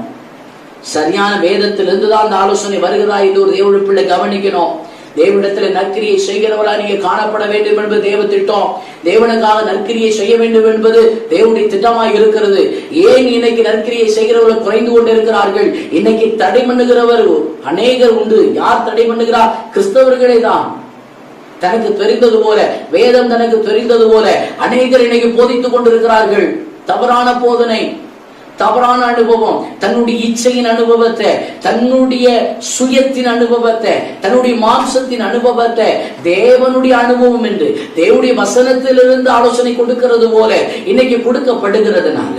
சரியான வேதத்திலிருந்து தான் அந்த ஆலோசனை வருகிறதா என்று ஒரு தேவனுடைய பிள்ளை கவனிக்கணும். தேவனிடத்துல நற்கிரியை செய்கிறவளா நீங்க காணப்பட வேண்டும் என்பது தேவ திட்டம். தேவனுக்காக நற்கிரியை செய்ய வேண்டும் என்பது தேவனுடைய திட்டமாக இருக்கிறது. ஏன் இன்னைக்கு நற்கிரியை செய்கிறவர்கள் குறைந்து கொண்டு இருக்கிறார்கள்? இன்னைக்கு தடை பண்ணுகிறவர் அநேகர் உண்டு. யார் தடை பண்ணுகிறார்? கிறிஸ்தவர்களே தான். தனக்கு தெரிந்தது போல, வேதம் தனக்கு தெரிந்தது போல அநேகர் இன்னைக்கு போதித்துக் கொண்டிருக்கிறார்கள். தவறான போதனை, தவறான அனுபவம், தன்னுடைய இச்சையின் அனுபவத்தை, தன்னுடைய சுயத்தின் அனுபவத்தை, தன்னுடைய மாம்சத்தின் அனுபவத்தை தேவனுடைய அனுபவம் என்று தேவனுடைய வசனத்திலிருந்து ஆலோசனை கொடுக்கிறது போல இன்னைக்கு கொடுக்கப்படுகிறதுனால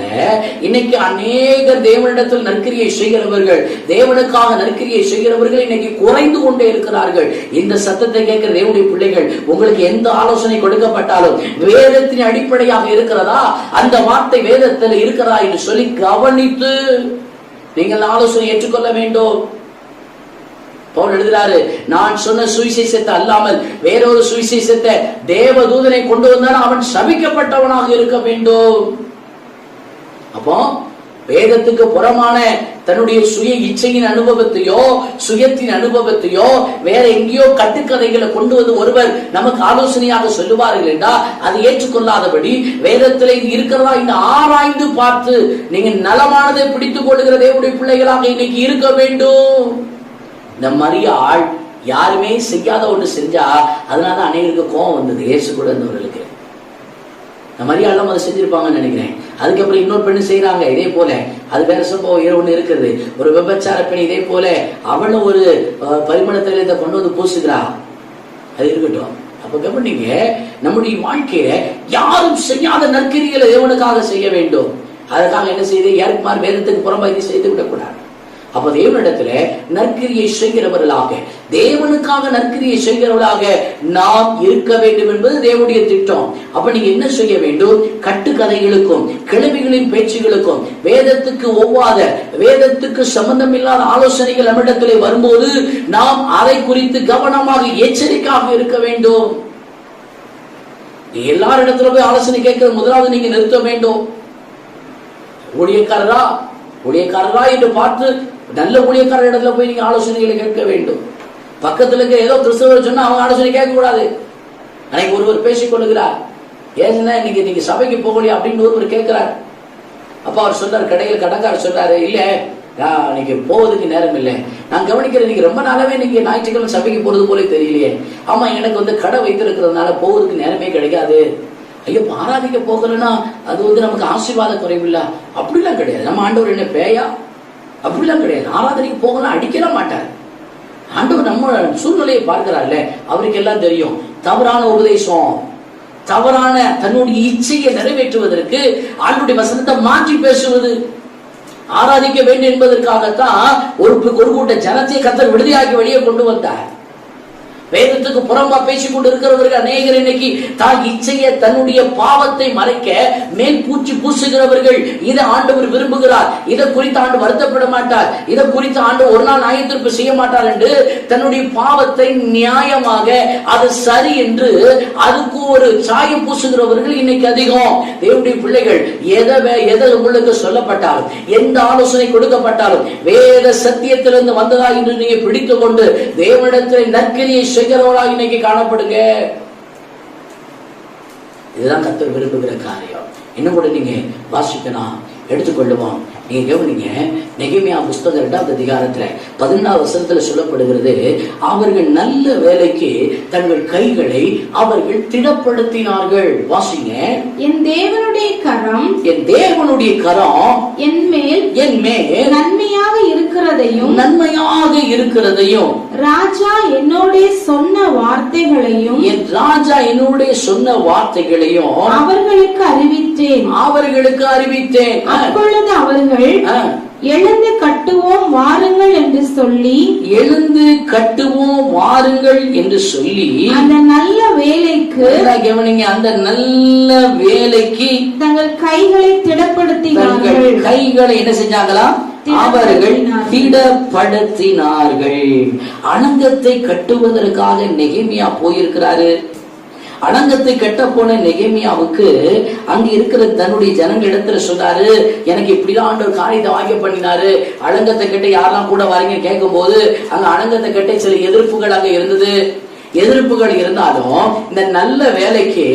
இன்னைக்கு அநேக தேவனிடத்தில் நற்கிரியை செய்கிறவர்கள், தேவனுக்காக நற்கிரியை செய்கிறவர்கள் இன்னைக்கு குறைந்து கொண்டே இருக்கிறார்கள். இந்த சத்தத்தை கேட்கிற தேவனுடைய பிள்ளைகள், உங்களுக்கு எந்த ஆலோசனை கொடுக்கப்பட்டாலும் வேதத்தின் அடிப்படையாக இருக்கிறதா, அந்த வார்த்தை வேதத்தில் இருக்கிறதா என்று சொல்லி கவனித்து நீங்கள் ஆலோசனை ஏற்றுக்கொள்ள வேண்டும். பவுல் எழுதுகிறாரு, நான் சொன்ன சுவிசேஷத்தை அல்லாமல் வேறொரு சுவிசேஷத்தை தேவதூதனை கொண்டு வந்தால் அவன் சபிக்கப்பட்டவனாக இருக்க வேண்டும். அப்போ வேதத்துக்கு புறமான தன்னுடைய சுய இச்சையின் அனுபவத்தையோ சுயத்தின் அனுபவத்தையோ வேற எங்கேயோ கட்டுக்கதைகளை கொண்டு வந்து ஒருவர் நமக்கு ஆலோசனையாக சொல்லுவார்கள் என்றால் அதை ஏற்றுக்கொள்ளாதபடி வேதத்தில் இது இருக்கிறதா இந்த ஆராய்ந்து பார்த்து நீங்க நலமானதை பிடித்துக் கொள்கிற தேவனுடைய பிள்ளைகளாக இன்னைக்கு இருக்க வேண்டும். இந்த மரியாள் யாருமே செய்யாத ஒன்று செஞ்சா அதனால அநேகருக்கு கோபம் வந்தது. இயேசு கூட இருந்தவர்களுக்கு இந்த மரியாள் அதை செஞ்சிருப்பாங்கன்னு நினைக்கிறேன். அதுக்கப்புறம் இன்னொரு பெண்ணு செய்யறாங்க இதே போல, அது வேற சம்பவம் ஒண்ணு இருக்குது. ஒரு விபச்சார பெண் இதே போல அவளும் ஒரு பரிமளத்தில் இதை கொண்டு வந்து பூசுகிறா. அது இருக்கட்டும். அப்ப கவனிங்க, நம்முடைய வாழ்க்கையில யாரும் செய்யாத நற்கிரிகளை தேவனுக்காக செய்ய வேண்டும். அதுக்காக என்ன செய்து யாருக்குமார் வேதத்துக்கு புறம்பாய் செய்து விடக்கூடாது. அப்ப தேவனிடத்துல நற்கிரியை செய்கிறவர்களாக, தேவனுக்காக நற்கிரியை செய்கிறவர்களாக நாம் இருக்க வேண்டும் என்பது தேவனுடைய திட்டம். அப்ப நீங்க என்ன செய்ய வேண்டும்? கட்டுக்கதைகளுக்கும் கிழவிகளின் பேச்சுகளுக்கும் வேதத்துக்கு ஒவ்வாத, வேதத்துக்கு சம்பந்தம் இல்லாத ஆலோசனைகள் நம்மிடத்திலே வரும்போது நாம் அதை குறித்து கவனமாக எச்சரிக்கையாக இருக்க வேண்டும். எல்லாரிடத்துல போய் ஆலோசனை கேட்கிறது முதலாவது நீங்க நிறுத்த வேண்டும். ஊழியக்காரரா என்று பார்த்து நல்ல ஊழியக்காரர் இடத்துல போய் நீங்க ஆலோசனைகளை கேட்க வேண்டும். பக்கத்துல இருக்க ஏதோ கிறிஸ்தவர் சொன்னா அவங்க ஆலோசனை கேட்க கூடாது. அன்னைக்கு ஒருவர் பேசிக் கொள்ளுகிறார், ஏன்னா இன்னைக்கு நீங்க சபைக்கு போகலையா அப்படின்னு ஒருவர் கேட்கிறார். அப்ப அவர் சொல்றாரு, கடையில் கடைக்காரர் சொல்றாரு, இல்ல இன்னைக்கு போவதுக்கு நேரம் இல்லை, நான் கவனிக்கிறேன் நீங்க ரொம்ப நாளாவே நீங்க ஞாயிற்றுக்கிழமை சபைக்கு போறது போல தெரியலையே. ஆமா, எனக்கு கடை வைத்திருக்கிறதுனால போவதுக்கு நேரமே கிடைக்காது. ஐயோ, ஆராதிக்க போகலன்னா அது நமக்கு ஆசீர்வாத குறைவில்லை. அப்படிலாம் கிடையாது. நம்ம ஆண்டவர் என்ன பேயா? அப்படிலாம் கிடையாது. ஆராதனைக்கு போகலாம் அடிக்கலாம் மாட்டார். ஆண்டவர் நம்ம சூழ்நிலையை பார்க்கிறார்ல, அவருக்கு எல்லாம் தெரியும். தவறான உபதேசம், தவறான தன்னுடைய இச்சையை நிறைவேற்றுவதற்கு ஆண்டவருடைய வசனத்தை மாற்றி பேசுவது, ஆராதிக்க வேண்டும் என்பதற்காகத்தான் ஒரு கூட்ட ஜனத்தை கர்த்தர் விடுதியாக்கி வெளியே கொண்டு வந்தார். வேதத்துக்கு புறம்பா பேசிக் கொண்டு இருக்கிறவர்கள் அநேகர் இன்னைக்கு தான் இச்சைய தன்னுடைய பாவத்தை மறைக்க மேல் பூச்சி பூசுகிறவர்கள். இதை ஆண்டவர் விரும்புகிறார், இதை குறித்து ஆண்டு வருத்தப்பட மாட்டார், இதை குறித்து ஆண்டு ஒரு நாள் நியாயத்தீர்ப்பு செய்ய மாட்டார் என்று தன்னுடைய பாவத்தை நியாயமாக அது சரி என்று அதுக்கு ஒரு சாயம் பூசுகிறவர்கள் இன்னைக்கு அதிகம். தேவனுடைய பிள்ளைகள் எதை உங்களுக்கு சொல்லப்பட்டாலும், எந்த ஆலோசனை கொடுக்கப்பட்டாலும் வேத சத்தியத்திலிருந்து வந்ததா என்று நீங்க பிடித்துக் கொண்டு தேவனிடத்தில் நற்கிரியை செய்கிறவர்களாக இன்னைக்கு காணப்படுங்க. இதுதான் கர்த்தர் விரும்புகிற காரியம். இன்னும் கூட நீங்க வாசிக்கணும், எடுத்துக்கொள்ளுவோம். நீங்க கவனிங்க, நெகேமியா புஸ்தகம் 2வது அதிகாரத்துல 14வது வசனத்துல சொல்லப்படுகிறது, அவர்கள் நல்ல வேலைக்கு தங்கள் கைகளை அவர்கள் திடப்படுத்தினார்கள். வாசிங்க. என் தேவனுடைய கரம் என் மேல் நன்மையாக இருக்கிறதையும் ராஜா என்னோட சொன்ன வார்த்தைகளையும் அவர்களுக்கு அறிவித்தேன். அப்பொழுது அவர்கள் எழுந்து கட்டுவோம் வாருங்கள் என்று சொல்லி அந்த நல்ல வேலைக்கு தங்கள் கைகளை திடப்படுத்தினார்கள். கைகளை என்ன செஞ்சாங்களா? அவர்கள் திடப்படுத்தினார்கள். அலங்கத்தை கட்டுவதற்காக நெகேமியா போயிருக்கிறாரு. அலங்கத்தை கட்ட போன நெகேமியாவுக்கு அங்க இருக்கிற தன்னுடைய ஜனங்களிடத்துல சொன்னாரு, எனக்கு இப்படிதான் ஆண்டவர் காரியத்தை வாக்கியம் பண்ணினாரு, அலங்கத்தை கட்ட யாரெல்லாம் கூட வரீங்க கேட்கும் போது அங்க அலங்கத்தை கட்ட சில எதிர்ப்புகள் அங்க இருந்தது. எதிர்ப்புகள் இருந்தாலும் இந்த நல்ல வேலைக்கு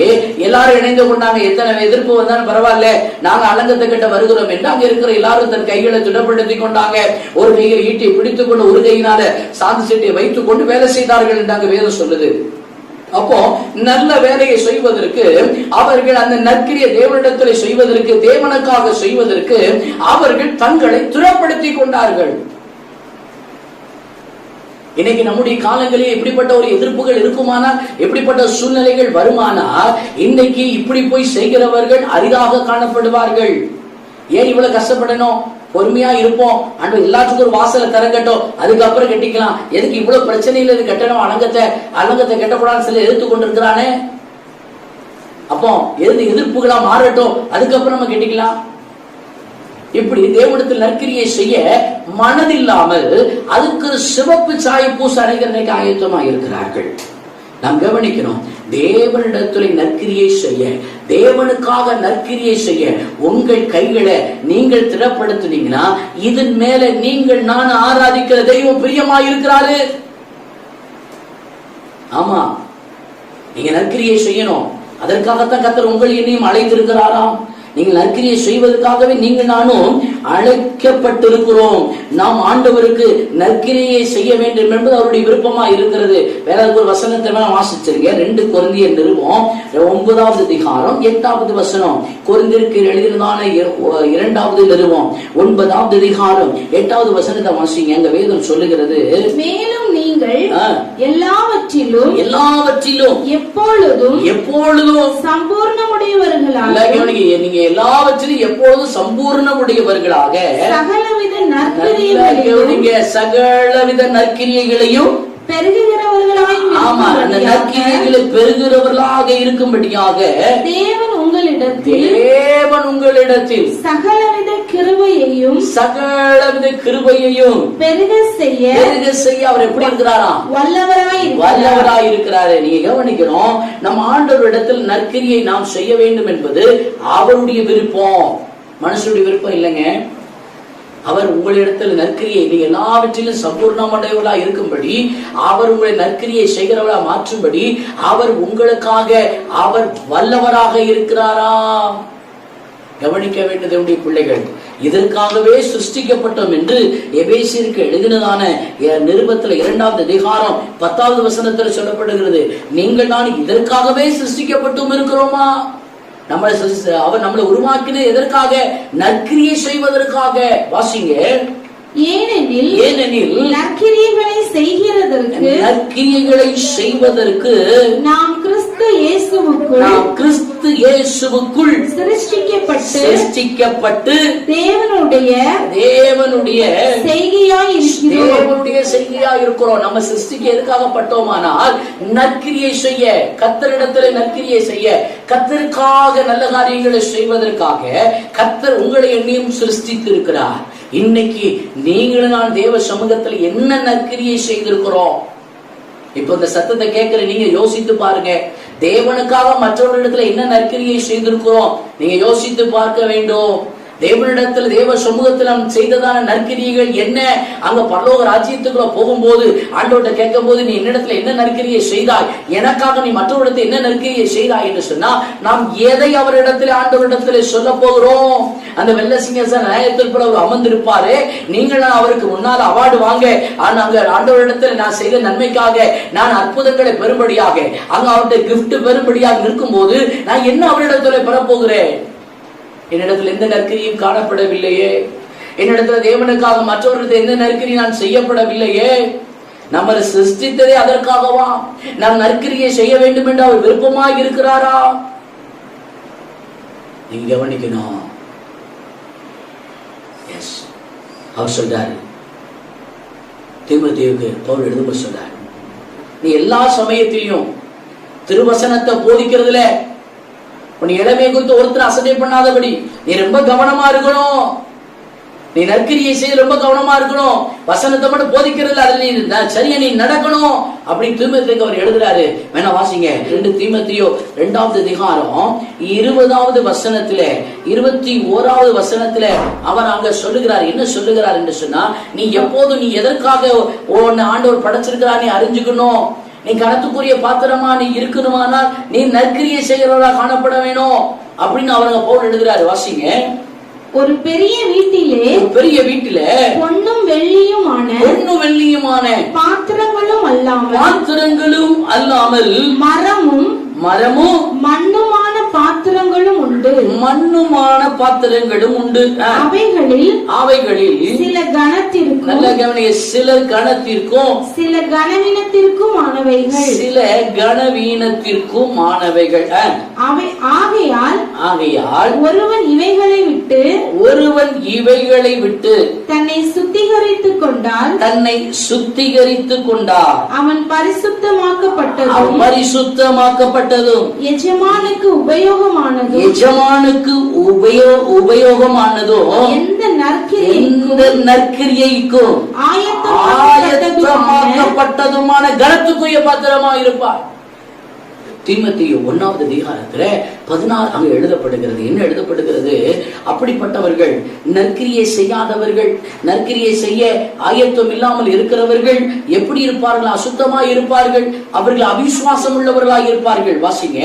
எல்லாரும் இணைந்து கொண்டாங்க. எத்தனை எதிர்ப்பு வந்தாலும் பரவாயில்ல, நாங்க அலங்கத்தை கட்ட வருகிறோம் என்று அங்க இருக்கிற எல்லாரும் தன் கைகளை திடப்படுத்தி கொண்டாங்க. ஒரு கையை ஈட்டி பிடித்துக் கொண்டு ஒரு கையினால சாந்து சீட்டியை வைத்துக் கொண்டு வேலை செய்தார்கள் என்று அங்க வேதம் சொல்லுது. அப்போ நல்ல வேலையை செய்வதற்கு அவர்கள் அந்த நற்கிரிய தேவனிடத்தில் செய்வதற்கு, தேவனுக்காக செய்வதற்கு அவர்கள் தங்களை திடப்படுத்தி கொண்டார்கள். இன்னைக்கு நம்முடைய காலங்களில் எப்படிப்பட்ட ஒரு எதிர்ப்புகள் இருக்குமானால், எப்படிப்பட்ட சூழ்நிலைகள் வருமானால், இன்னைக்கு இப்படி போய் செய்கிறவர்கள் அரிதாக காணப்படுவார்கள். ஏன் இவ்வளவு கஷ்டப்படணும்? பொறுமையா இருப்போம், அன்று எல்லாத்துக்கும் ஒரு வாசலை திறக்கட்டும், அதுக்கப்புறம் கட்டிக்கலாம். எதுக்கு இவ்வளவு பிரச்சனையில இது கட்டணும்? அலங்கத்தை கட்டக்கூடாதுன்னு சொல்லி எதிர்த்து கொண்டிருக்கிறானே. அப்போ எதிர்ப்புகளா மாறட்டும், அதுக்கப்புறம் நம்ம கட்டிக்கலாம். இப்படி தேவனிடத்தில் நற்கிரியை செய்ய மனதில்லாமல் அதுக்கு சிவப்பு சாய பூச அனைவருக்கு ஆயத்தமாக இருக்கிறார்கள். நாம் கவனிக்கணும், தேவனிடத்தில் நற்கிரியை செய்ய, தேவனுக்காக நற்கிரியை செய்ய உங்கள் கைகளை நீங்கள் திடப்படுத்தினீங்கன்னா இதன் மேல நீங்கள் நான் ஆராதிக்கிற தெய்வம் பிரியமாய் இருக்கிறாரு. ஆமா, நீங்க நற்கிரியை செய்யணும். அதற்காகத்தான் கர்த்தர் உங்கள் என்னையும் அழைத்திருக்கிறாராம். நீங்கள் நற்கிரியை செய்வதற்காகவே நீங்கள் நானும் அழைக்கப்பட்டிருக்கிறோம். நாம் ஆண்டவருக்கு நற்கிரியை செய்ய வேண்டும் என்பது அவருடைய விருப்பமா இருக்கிறது. வேற ஒரு வசனத்தை வாசிச்சிருக்கேன். 2 கொரிந்தியர் நிருபம் 9வது அதிகாரம் 8வது வசனம். கொரிந்தியருக்கு எழுதினதான 2வது நிருபம் 9வது அதிகாரம் 8வது வசனத்தை வாசிங்க. அங்க வேதம் சொல்லுகிறது, மேலும் நீங்கள் எல்லாவற்றிலும் எப்பொழுதும் சம்பூர்ணமுடையவர்களாக, நீங்க எல்லாவற்றிலும் எப்பொழுதும் சம்பூர்ணமுடையவர்களாக சகலவித நற்கிரியைகளையும் பெருகிறவர்களாக இருக்கும்படியாக தேவன் உங்களிடத்தில் சகலவித கிருபையையும் பெருக செய்ய அவர் எப்படி இருக்கிறாராம்? வல்லவராய் இருக்கிறாரு. நீங்க கவனிக்கணும், நம் ஆண்டவரிடத்தில் நற்கிரியை நாம் செய்ய வேண்டும் என்பது அவருடைய விருப்பம், மனுஷனுடைய விருப்பம் இல்லைங்க. அவர் உங்களிடத்தில் நற்கிரியை நீங்க எல்லாவற்றிலும் சம்பூர்ணமடையவர்களா இருக்கும்படி, அவர் உங்களை நற்கிரியை செய்கிறவர்களா மாற்றும்படி அவர் உங்களுக்காக அவர் வல்லவராக இருக்கிறாரா? கவனிக்க வேண்டியது பிள்ளைகள், இதற்காகவே சிருஷ்டிக்கப்பட்டோம் என்று எபேசியருக்கு எழுதினதான நிருபத்தில் 2வது அதிகாரம் 10வது வசனத்தில் சொல்லப்படுகிறது. நீங்கள் நான் இதற்காகவே சிருஷ்டிக்கப்பட்டும் இருக்கிறோமா? அவர் நம்மளை உருவாக்கினது எதற்காக? நற்கிரியை செய்வதற்காக. வாசிங்க, ஏனெனில் நற்கிரியைகளை செய்வதற்கு நாம் கிறிஸ்து இயேசுவுக்குள் சிருஷ்டிக்கப்பட்டு தேவனுடைய செய்கையாய் இருக்கிறோம். நம்ம சிருஷ்டிக்கு எதுக்காகப்பட்டோமானால் நற்கிரியை செய்ய, கர்த்தரிடத்தில் நற்கிரியை செய்ய, கர்த்தருக்காக நல்ல காரியங்களை செய்வதற்காக கர்த்தர் உங்களை என்னையும் சிருஷ்டித்து இருக்கிறார். இன்னைக்கு நீங்களும் நான் தேவ சமூகத்தில் என்ன நற்கிரியை செய்திருக்கிறோம்? இப்ப இந்த சத்தத்தை கேட்கிற நீங்க யோசித்து பாருங்க. தேவனுக்காக மற்றவர்களிடத்துல என்ன நற்கிரியை செய்திருக்கிறோம் நீங்க யோசித்து பார்க்க வேண்டும். தேவனிடத்தில், தேவ சமூகத்தில் நாம் செய்ததான நற்கிரியைகள் என்ன? அங்க பரலோக ராஜ்யத்துக்குள்ள போகும்போது ஆண்டவர்கிட்ட கேட்கும் போது, நீ என்னிடத்துல என்ன நற்கிரியை செய்தாய், எனக்காக நீ மற்றவரிடத்தில் என்ன நற்கிரியை செய்தாய் என்று சொன்னா, நாம் எதை அவரிடத்தில் ஆண்டவரிடத்தில் சொல்ல போகிறோம்? அந்த வெள்ள சிங்காசன நியாயத்தில் போல அவர் அமர்ந்திருப்பாரு. நீங்களும் அவருக்கு முன்னால் அவார்டு வாங்க, அங்க ஆண்டவரிடத்தில் நான் செய்த நன்மைக்காக, நான் அற்புதங்களை பெறும்படியாக, அங்க அவர்கிட்ட கிஃப்ட் பெறும்படியாக நிற்கும் போது நான் என்ன அவரிடத்துல பெறப்போகிறேன்? என்னிடத்தில் எந்த நற்கிரியும் காணப்படவில்லையே. என்னிடத்துல தேவனுக்காக மற்றவர்களுக்கு எந்த நற்கிரி நான் செய்யப்படவில்லையே. நம்மளை சிருஷ்டித்ததே அதற்காகவா? நாம் நற்கிரியை செய்ய வேண்டும் என்று அவர் விருப்பமாக இருக்கிறாரா? நீங்க கவனிக்கணும். அவர் சொல்றாரு, தீமோத்தேயுவுக்கு பவுல் எழுதும்போது சொல்றாரு, நீ எல்லா சமயத்திலையும் திருவசனத்தை போதிக்கிறதுல உன் இளமையை குறித்து ஒருத்தர் அசட்டை பண்ணாதபடி நீ ரொம்ப கவனமா இருக்கணும். நீ நற்கிரியை செய்ய ரொம்ப கவனமா இருக்கணும். வசனத்தை மட்டும் போதிக்கிறதுல அதுல நீ சரியா நீ நடக்கணும் அப்படின்னு தீமோத்தேயுக்கு அவர் எழுதுறாரு. வேணா வாசிங்க. 2 தீமோத்தேயு 2வது அதிகாரம் 20வது வசனத்துல 21வது வசனத்துல அவர் அங்க சொல்லுகிறார். என்ன சொல்லுகிறார் என்று சொன்னா, நீ எப்போதும் நீ எதற்காக உன்னை ஆண்டவர் படைச்சிருக்கிறா நீ அறிஞ்சுக்கணும். நீ கணத்துக்குரிய பாத்திரமா நீ இருக்கணுமானால் நீ நற்கிரியை செய்கிறவரா காணப்பட வேணும் அப்படின்னு அவங்க பவுல் எழுதுறாரு. வாசிங்க. ஒரு பெரிய வீட்டிலே பொன்னும் வெள்ளியுமான பாத்திரங்களும் அல்லாமல் மரமும் மண்ணுமான பாத்திரங்களும் உண்டு. அவைகளில் சில கனத்திற்கும், நல்ல கவனிய, சில கனத்திற்கும் சில கனவீனத்திற்குமானவைகள். ஆகையால் ஒருவன் இவைகளை விட்டு தன்னை சுத்திகரித்துக் கொண்டார் அவன் பரிசுத்தமாக்கப்பட்டதும் எஜமானுக்கு உபயோகமானதோ எந்த நற்கிரியைக்கும் ஆயத்தமாக்கப்பட்டதுமான கனத்துக்குரிய பாத்திரமா இருப்பார். தீமோத்தேயு 1வது அதிகாரத்துல 16 அங்க எழுதப்படுகிறது. என்ன எழுதப்படுகிறது? அப்படிப்பட்டவர்கள், நற்கிரியை செய்யாதவர்கள், நற்கிரியை செய்ய ஆயத்தம் இல்லாமல் இருக்கிறவர்கள் எப்படி இருப்பார்கள்? அசுத்தமாய் இருப்பார்கள். அவர்கள் அவிசுவாசம் உள்ளவர்களாய் இருப்பார்கள். வாசிங்க.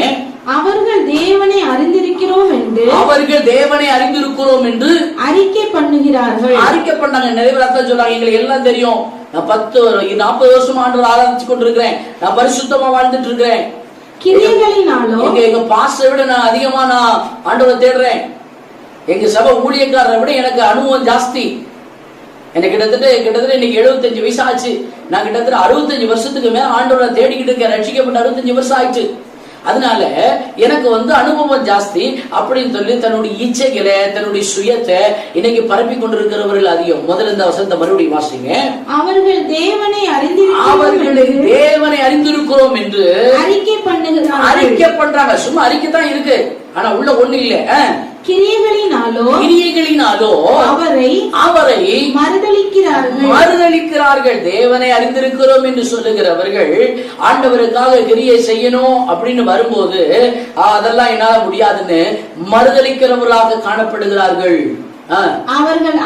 அவர்கள் தேவனை அறிந்திருக்கிறோம் என்று அறிக்கை பண்ணாங்க. நிறைய பேர் சொல்றாங்க, எங்களுக்கு எல்லாம் தெரியும், நான் 40 வருஷம் ஆண்டவர் ஆராதிச்சு கொண்டிருக்கிறேன், நான் பரிசுத்தமா வாழ்ந்துட்டு இருக்கிறேன், எங்க பாஸ்டரை விட நான் அதிகமா நான் ஆண்டவரை தேடுறேன், எங்க சபை ஊழியக்காரரை விட எனக்கு அனுபவம் ஜாஸ்தி, எனக்கு கிட்டத்தட்ட இன்னைக்கு 75 வயசு ஆச்சு, நான் கிட்டத்தட்ட 65 வருஷத்துக்கு மேல ஆண்டவரை தேடிக்கிட்டு இருக்கேன், ரட்சிக்கப்பட்ட 65 வருஷம் ஆயிடுச்சு, அதனால எனக்கு அனுபவம் ஜாஸ்தி அப்படின்னு சொல்லி தன்னுடைய இச்சைகளை, தன்னுடைய சுயத்தை இன்னைக்கு பரப்பி கொண்டிருக்கிறவர்கள் அதிகம். முதல்ல இந்த வசனத்தை மறுபடியும் வாசிங்க. அவர்கள் தேவனை அறிந்திருக்கிறோம் என்று அறிக்கை பண்றாங்க. சும்மா அறிக்கை தான் இருக்கு, ஆனா உள்ள ஒண்ணு இல்ல. கிரியைகளினாலோ அவரை மறுதலிக்கிறார்கள். தேவனை அறிந்திருக்கிறோம் என்று சொல்லுகிறவர்கள் ஆண்டவருக்காக கிரியை செய்யணும் அப்படின்னு வரும்போது அதெல்லாம் என்னால முடியாதுன்னு மறுதலிக்கிறவர்களாக காணப்படுகிறார்கள். அவர்கள்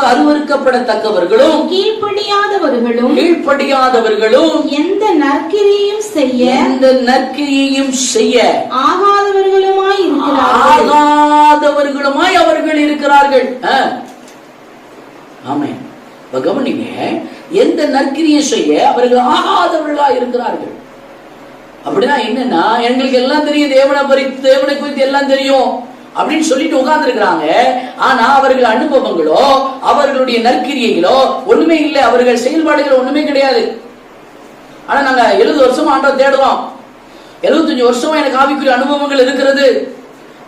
அருவருக்கப்படத்தக்கவர்களும் கீழ்ப்படியாதவர்களும் எந்த நற்கிரியையும் செய்ய ஆகாதவர்களுமாய் அவர்கள் இருக்கிறார்கள். ஆமென். கவனிங்க, எந்த நற்கிரியை செய்ய அவர்கள் ஆகாதவர்களா இருக்கிறார்கள். அப்படின்னா என்னன்னா, எங்களுக்கு எல்லாம் தெரியும், தேவனை குறித்து எல்லாம் தெரியும், அப்படின்னு சொல்லிட்டு உட்கார்ந்து இருக்கிறாங்க. ஆனா அவர்கள் அனுபவங்களோ அவர்களுடைய நற்கிரியைகளோ ஒண்ணுமே இல்லை, அவர்கள் செயல்பாடுகள் ஒண்ணுமே கிடையாது. ஆனா நாங்க 70 வருஷமா ஆண்டவரை தேடுறோம், 75 வருஷமா எனக்கு ஆவிக்குரிய அனுபவங்கள் இருக்கிறது,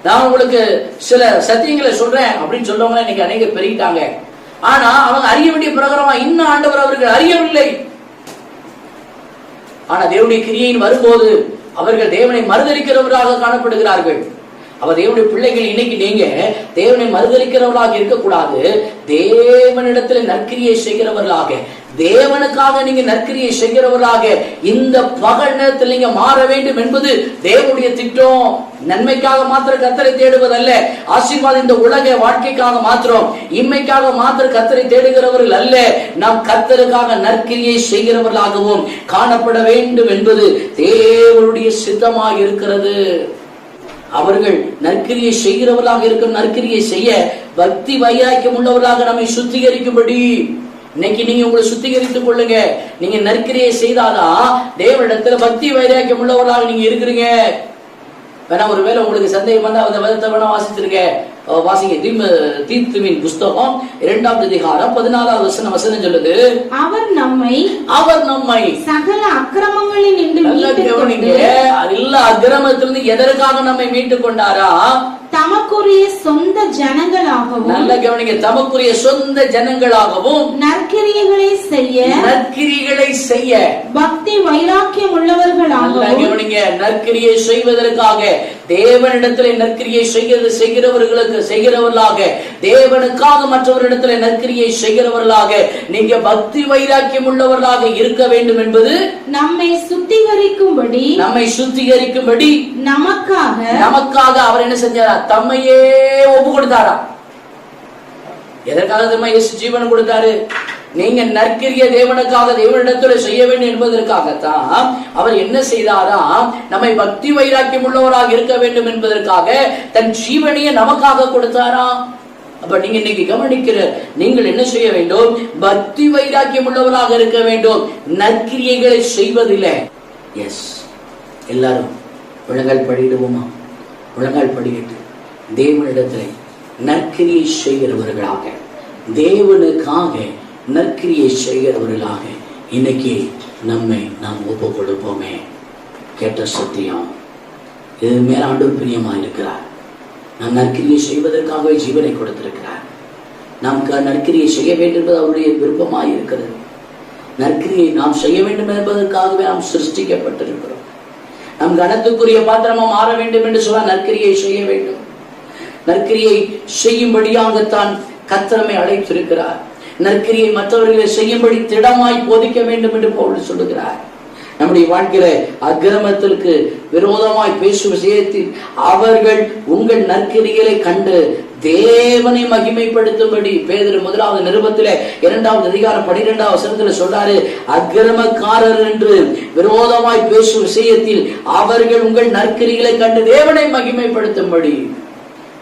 நான் உங்களுக்கு சில சத்தியங்களை சொல்றேன் அப்படின்னு சொல்றவங்க இன்னைக்கு அநேகர் பெருகிட்டாங்க. ஆனா அவங்க அறிய வேண்டிய பிரகாரமா இன்னும் ஆண்டவர் அவர்கள் அறியவில்லை. ஆனா தேவனுடைய கிரியையின் வரும்போது அவர்கள் தேவனை மறுதலிக்கிறவர்களாக காணப்படுகிறார்கள். அவ தேவனுடைய பிள்ளைகள், இன்னைக்கு நீங்க தேவனை மறுதலிக்கிறவர்களாக இருக்கக்கூடாது, தேவனிடத்துல நற்கிரியை செய்கிறவர்களாக, தேவனுக்காக நீங்க நற்கிரியை செய்கிறவர்களாக இந்த பகல் நேரத்தில் நீங்க மாற வேண்டும் என்பது தேவனுடைய திட்டம். நன்மைக்காக மாத்திரம் கர்த்தரை தேடுவதல்ல, ஆசீர்வாதம் இந்த உலக வாழ்க்கைக்காக மாத்திரம், இம்மைக்காக மாத்திரம் கர்த்தரை தேடுகிறவர்கள் அல்ல, நாம் கர்த்தருக்காக நற்கிரியை செய்கிறவர்களாகவும் காணப்பட வேண்டும் என்பது தேவனுடைய சித்தமாக இருக்கிறது. அவர்கள் நற்கிரியை செய்கிறவர்களாக இருக்கும், நற்கிரியை செய்ய பக்தி வைராக்கியம் உள்ளவர்களாக நம்மை சுத்திகரிக்கும்படி இன்னைக்கு நீங்க உங்களை சுத்திகரித்துக் கொள்ளுங்க. நீங்க நற்கிரியை செய்தாதான் தேவனிடத்துல பக்தி வைராக்கியம் உள்ளவர்களாக நீங்க இருக்கிறீங்க. வேணா ஒருவேளை உங்களுக்கு சந்தேகம் வந்தா அந்த வதத்தை வேணா வாசிச்சிருக்க, வாசிங்க. தீத்துவின் புஸ்தகம் 2ஆம் அதிகாரம் 14வது வசனம் சொல்லுது, அவர் நம்மை சகல அக்கிரமங்களில் நின்று எல்லா அக்கிரமத்திலிருந்து எதற்காக நம்மை மீட்டுக் கொண்டாரா? தமக்குரிய சொந்த ஜனங்களாகவும், நல்ல கவனிங்க, தமக்குரிய சொந்த ஜனங்களாகவும் நற்கிரியைகளை செய்ய பக்தி வைராக்கியம் உள்ளவர்களாகவும், கவனிங்க, நற்கிரியை செய்வதற்காக தேவனிடத்திலே நற்கிரியை செய்கிறவர்களாக, தேவனுக்காக மற்றவரிடத்திலே நற்கிரியை செய்கிறவர்களாக நீங்க பக்தி வைராக்கியம் உள்ளவர்களாக இருக்க வேண்டும் என்பது நம்மை சுத்திகரிக்கும்படி நமக்காக அவர் என்ன செஞ்சாரா? தம்மையே ஒப்பு கொடுத்தாரா? எதற்காக தம்மை இயேசு ஜீவன் கொடுத்தாரு? நீங்க நற்கிரிய தேவனுக்காக தேவனிடத்தில் செய்ய வேண்டும் என்பதற்காகத்தான் அவர் என்ன செய்தாரா? நம்மை பக்தி வைராக்கியம் உள்ளவராக இருக்க வேண்டும் என்பதற்காக தன் ஜீவனையே நமக்காக கொடுத்தாரா? அப்ப நீங்க இன்னைக்கு கவனிக்கிற நீங்கள் என்ன செய்ய வேண்டும்? பக்தி வைராக்கியம் உள்ளவராக இருக்க வேண்டும், நற்கிரியைகளை செய்வதில்லை. எஸ், எல்லாரும் முழங்கால் படிடுவோமா? முழங்கால் படிக்கிட்டு தேவனிடத்தில் நற்கிரியை செய்கிறவர்களாக, தேவனுக்காக நற்கிரியை செய்கிறவர்களாக இன்னைக்கு நம்மை நாம் ஒப்பு கொடுப்போமே. கேட்ட சத்தியம் இது மேல ஆண்டவர் பிரியமா இருக்கிறார். நாம் நற்கிரியை செய்வதற்காகவே ஜீவனை கொடுத்திருக்கிறார். நாம் நற்கிரியை செய்ய வேண்டும் என்பது அவருடைய விருப்பமாய் இருக்கிறது. நற்கிரியை நாம் செய்ய வேண்டும் என்பதற்காகவே நாம் சிருஷ்டிக்கப்பட்டிருக்கிறோம். நம் கனத்துக்குரிய பாத்திரமா மாற வேண்டும் என்று சொல்ல நற்கிரியை செய்ய வேண்டும். நற்கிரியை செய்யும்படியாகத்தான் கர்த்தர் அழைத்திருக்கிறார். நற்கிரியை மற்றவர்களை செய்யும்படி திடமாய் போதிக்க வேண்டும் என்று பவுல் சொல்லுகிறார். நம்முடைய வாழ்க்கையில அக்கிரமத்திற்கு விரோதமாய் பேசும் விஷயத்தில் அவர்கள் உங்கள் நற்கிரிகளை கண்டு தேவனை மகிமைப்படுத்தும்படி பேதுரு 1வது நிருபத்திலே 2வது அதிகாரம் 12வது வசனத்துல சொல்றாரு, அக்கிரமக்காரர் என்று விரோதமாய் பேசும் விஷயத்தில் அவர்கள் உங்கள் நற்கிரிகளை கண்டு தேவனை மகிமைப்படுத்தும்படி.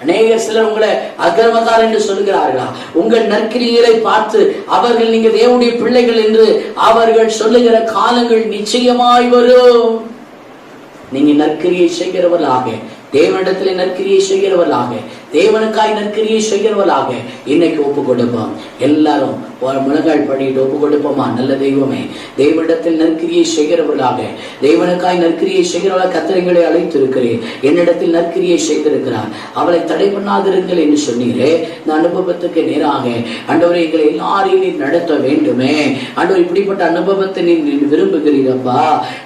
அநேக சிலர் உங்களை அக்கிரமக்காரர் என்று சொல்லுகிறார்களா? உங்கள் நற்கிரிகளை பார்த்து அவர்கள் நீங்க தேவனுடைய பிள்ளைகள் என்று அவர்கள் சொல்லுகிற காலங்கள் நிச்சயமாய் வரும். நீங்க நற்கிரியை செய்கிறவர்களாக, தேவனிடத்திலே நற்கிரியை செய்கிறவர்களாக, தேவனுக்காய் நற்கிரியை செய்கிறவர்களாக இன்னைக்கு ஒப்பு கொடுப்போம். எல்லாரும் முழங்கால் படிட்டு ஒப்பு கொடுப்போமா? நல்ல தெய்வமே, தேவனிடத்தில் நற்கிரியை செய்கிறவர்களாக, தேவனுக்காய் நற்கிரியை செய்கிறவர்களாக கர்த்தரை அழைத்து இருக்கிறேன். என்னிடத்தில் நற்கிரியை செய்திருக்கிறார், அவளை தடை பண்ணாதிருங்கள் என்று சொன்னீரே. இந்த அனுபவத்துக்கு நேராக ஆண்டவரே எங்களை எல்லாரையும் நீர் நடத்த வேண்டுமே. ஆண்டவர் இப்படிப்பட்ட அனுபவத்தை நீர் விரும்புகிறீரப்பா.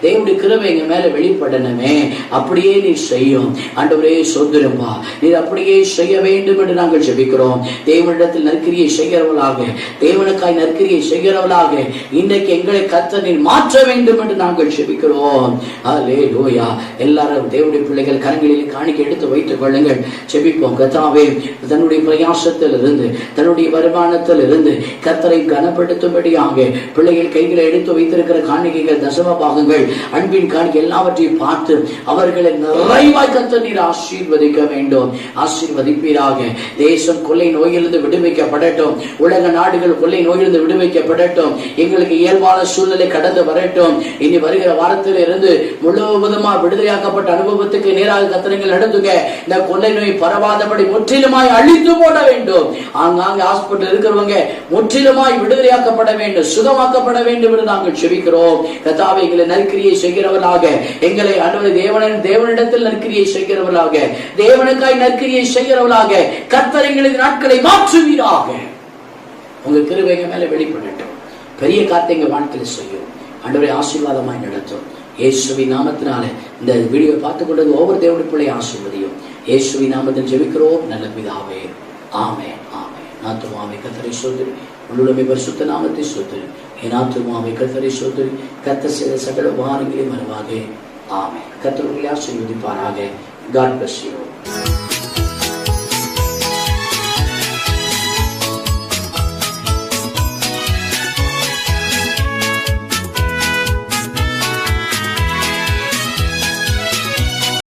தேவனுடைய கிருபை எங்க மேல வெளிப்படணுமே. அப்படியே நீர் செய்யும் ஆண்டவரே. சோதரப்பா, நீர் அப்படியே செய்ய வேண்டும் என்று நாங்கள் ஜெபிக்கிறோம். தேவனிடத்தில் நற்கிரியை செய்கிறவர்களாக, தேவனுக்காய் நற்கிரியை செய்கிறவர்களாக இன்றைக்கு எங்களை கர்த்தர் மாற்ற வேண்டும் என்று நாங்கள் ஜெபிக்கிறோம். அல்லேலூயா. எல்லாரும் தேவனுடைய பிள்ளைகள் கரங்களில் காணிக்கை எடுத்து வைத்துக் கொள்ளுங்கள். ஜெபிப்போம். கர்த்தாவே, தன்னுடைய பிரயாசத்தில் இருந்து தன்னுடைய வருமானத்தில் இருந்து கர்த்தரை கனப்படுத்தும்படியாக பிள்ளைகள் கைகளை எடுத்து வைத்திருக்கிற காணிக்கைகள், தசம பாகங்கள், அன்பின் காணிக்கை எல்லாவற்றையும் பார்த்து அவர்களை நிறைவாய் கர்த்தர் நீர் ஆசீர்வதிக்க வேண்டும். ஆசீர்வதி ஆசீர்வதிப்பீராக. தேசம் கொள்ளை நோயிலிருந்து விடுவிக்கப்படட்டும். உலக நாடுகள் கொள்ளை நோயிலிருந்து விடுவிக்கப்படட்டும். எங்களுக்கு இயல்பான சூழ்நிலை கடந்து வரட்டும். இனி வருகிற வாரத்தில் இருந்து முழுவதுமா விடுதலையாக்கப்பட்ட அனுபவத்துக்கு நேராக கத்திரங்கள் நடத்துங்க. இந்த கொள்ளை நோய் பரவாதபடி முற்றிலுமாய் அழித்து போட வேண்டும். ஆங்காங்க ஹாஸ்பிட்டல் இருக்கிறவங்க முற்றிலுமாய் விடுதலையாக்கப்பட வேண்டும், சுகமாக்கப்பட வேண்டும் என்று நாங்கள் செபிக்கிறோம். கர்த்தாவே, எங்களை நற்கிரியை செய்கிறவர்களாக, எங்களை தேவனிடத்தில் நற்கிரியை செய்கிறவர்களாக, தேவனுக்காய் நற்கிரியை செய்கிறவர்களாக கர்த்தர் எங்களது நாட்களை மாற்றுவீராக. உங்க கிருபை எங்க மேல வெளிப்படட்டும். பெரிய காரியத்தை எங்க வாழ்க்கையில் செய்யும். ஆண்டவரே, ஆசீர்வாதமாய் நடத்தும். இயேசுவின் நாமத்தினால இந்த வீடியோ பார்த்துக் கொண்டது ஒவ்வொரு தேவனுடைய பிள்ளை ஆசீர்வதியும். இயேசுவின் நாமத்தில் ஜெபிக்கிறோம் நல்ல பிதாவே. ஆமென், ஆமென். ஆத்துமாவே கர்த்தரை ஸ்தோத்திரி, உள்ளுமே பரிசுத்த நாமத்தை ஸ்தோத்திரி. என் ஆத்துமாவே கர்த்தரை ஸ்தோத்திரி, கர்த்தர் செய்த சகல உபகாரங்களையும் மறவாதே. ஆமென். கர்த்தர் உங்களை ஆசீர்வதிப்பாராக. God bless you.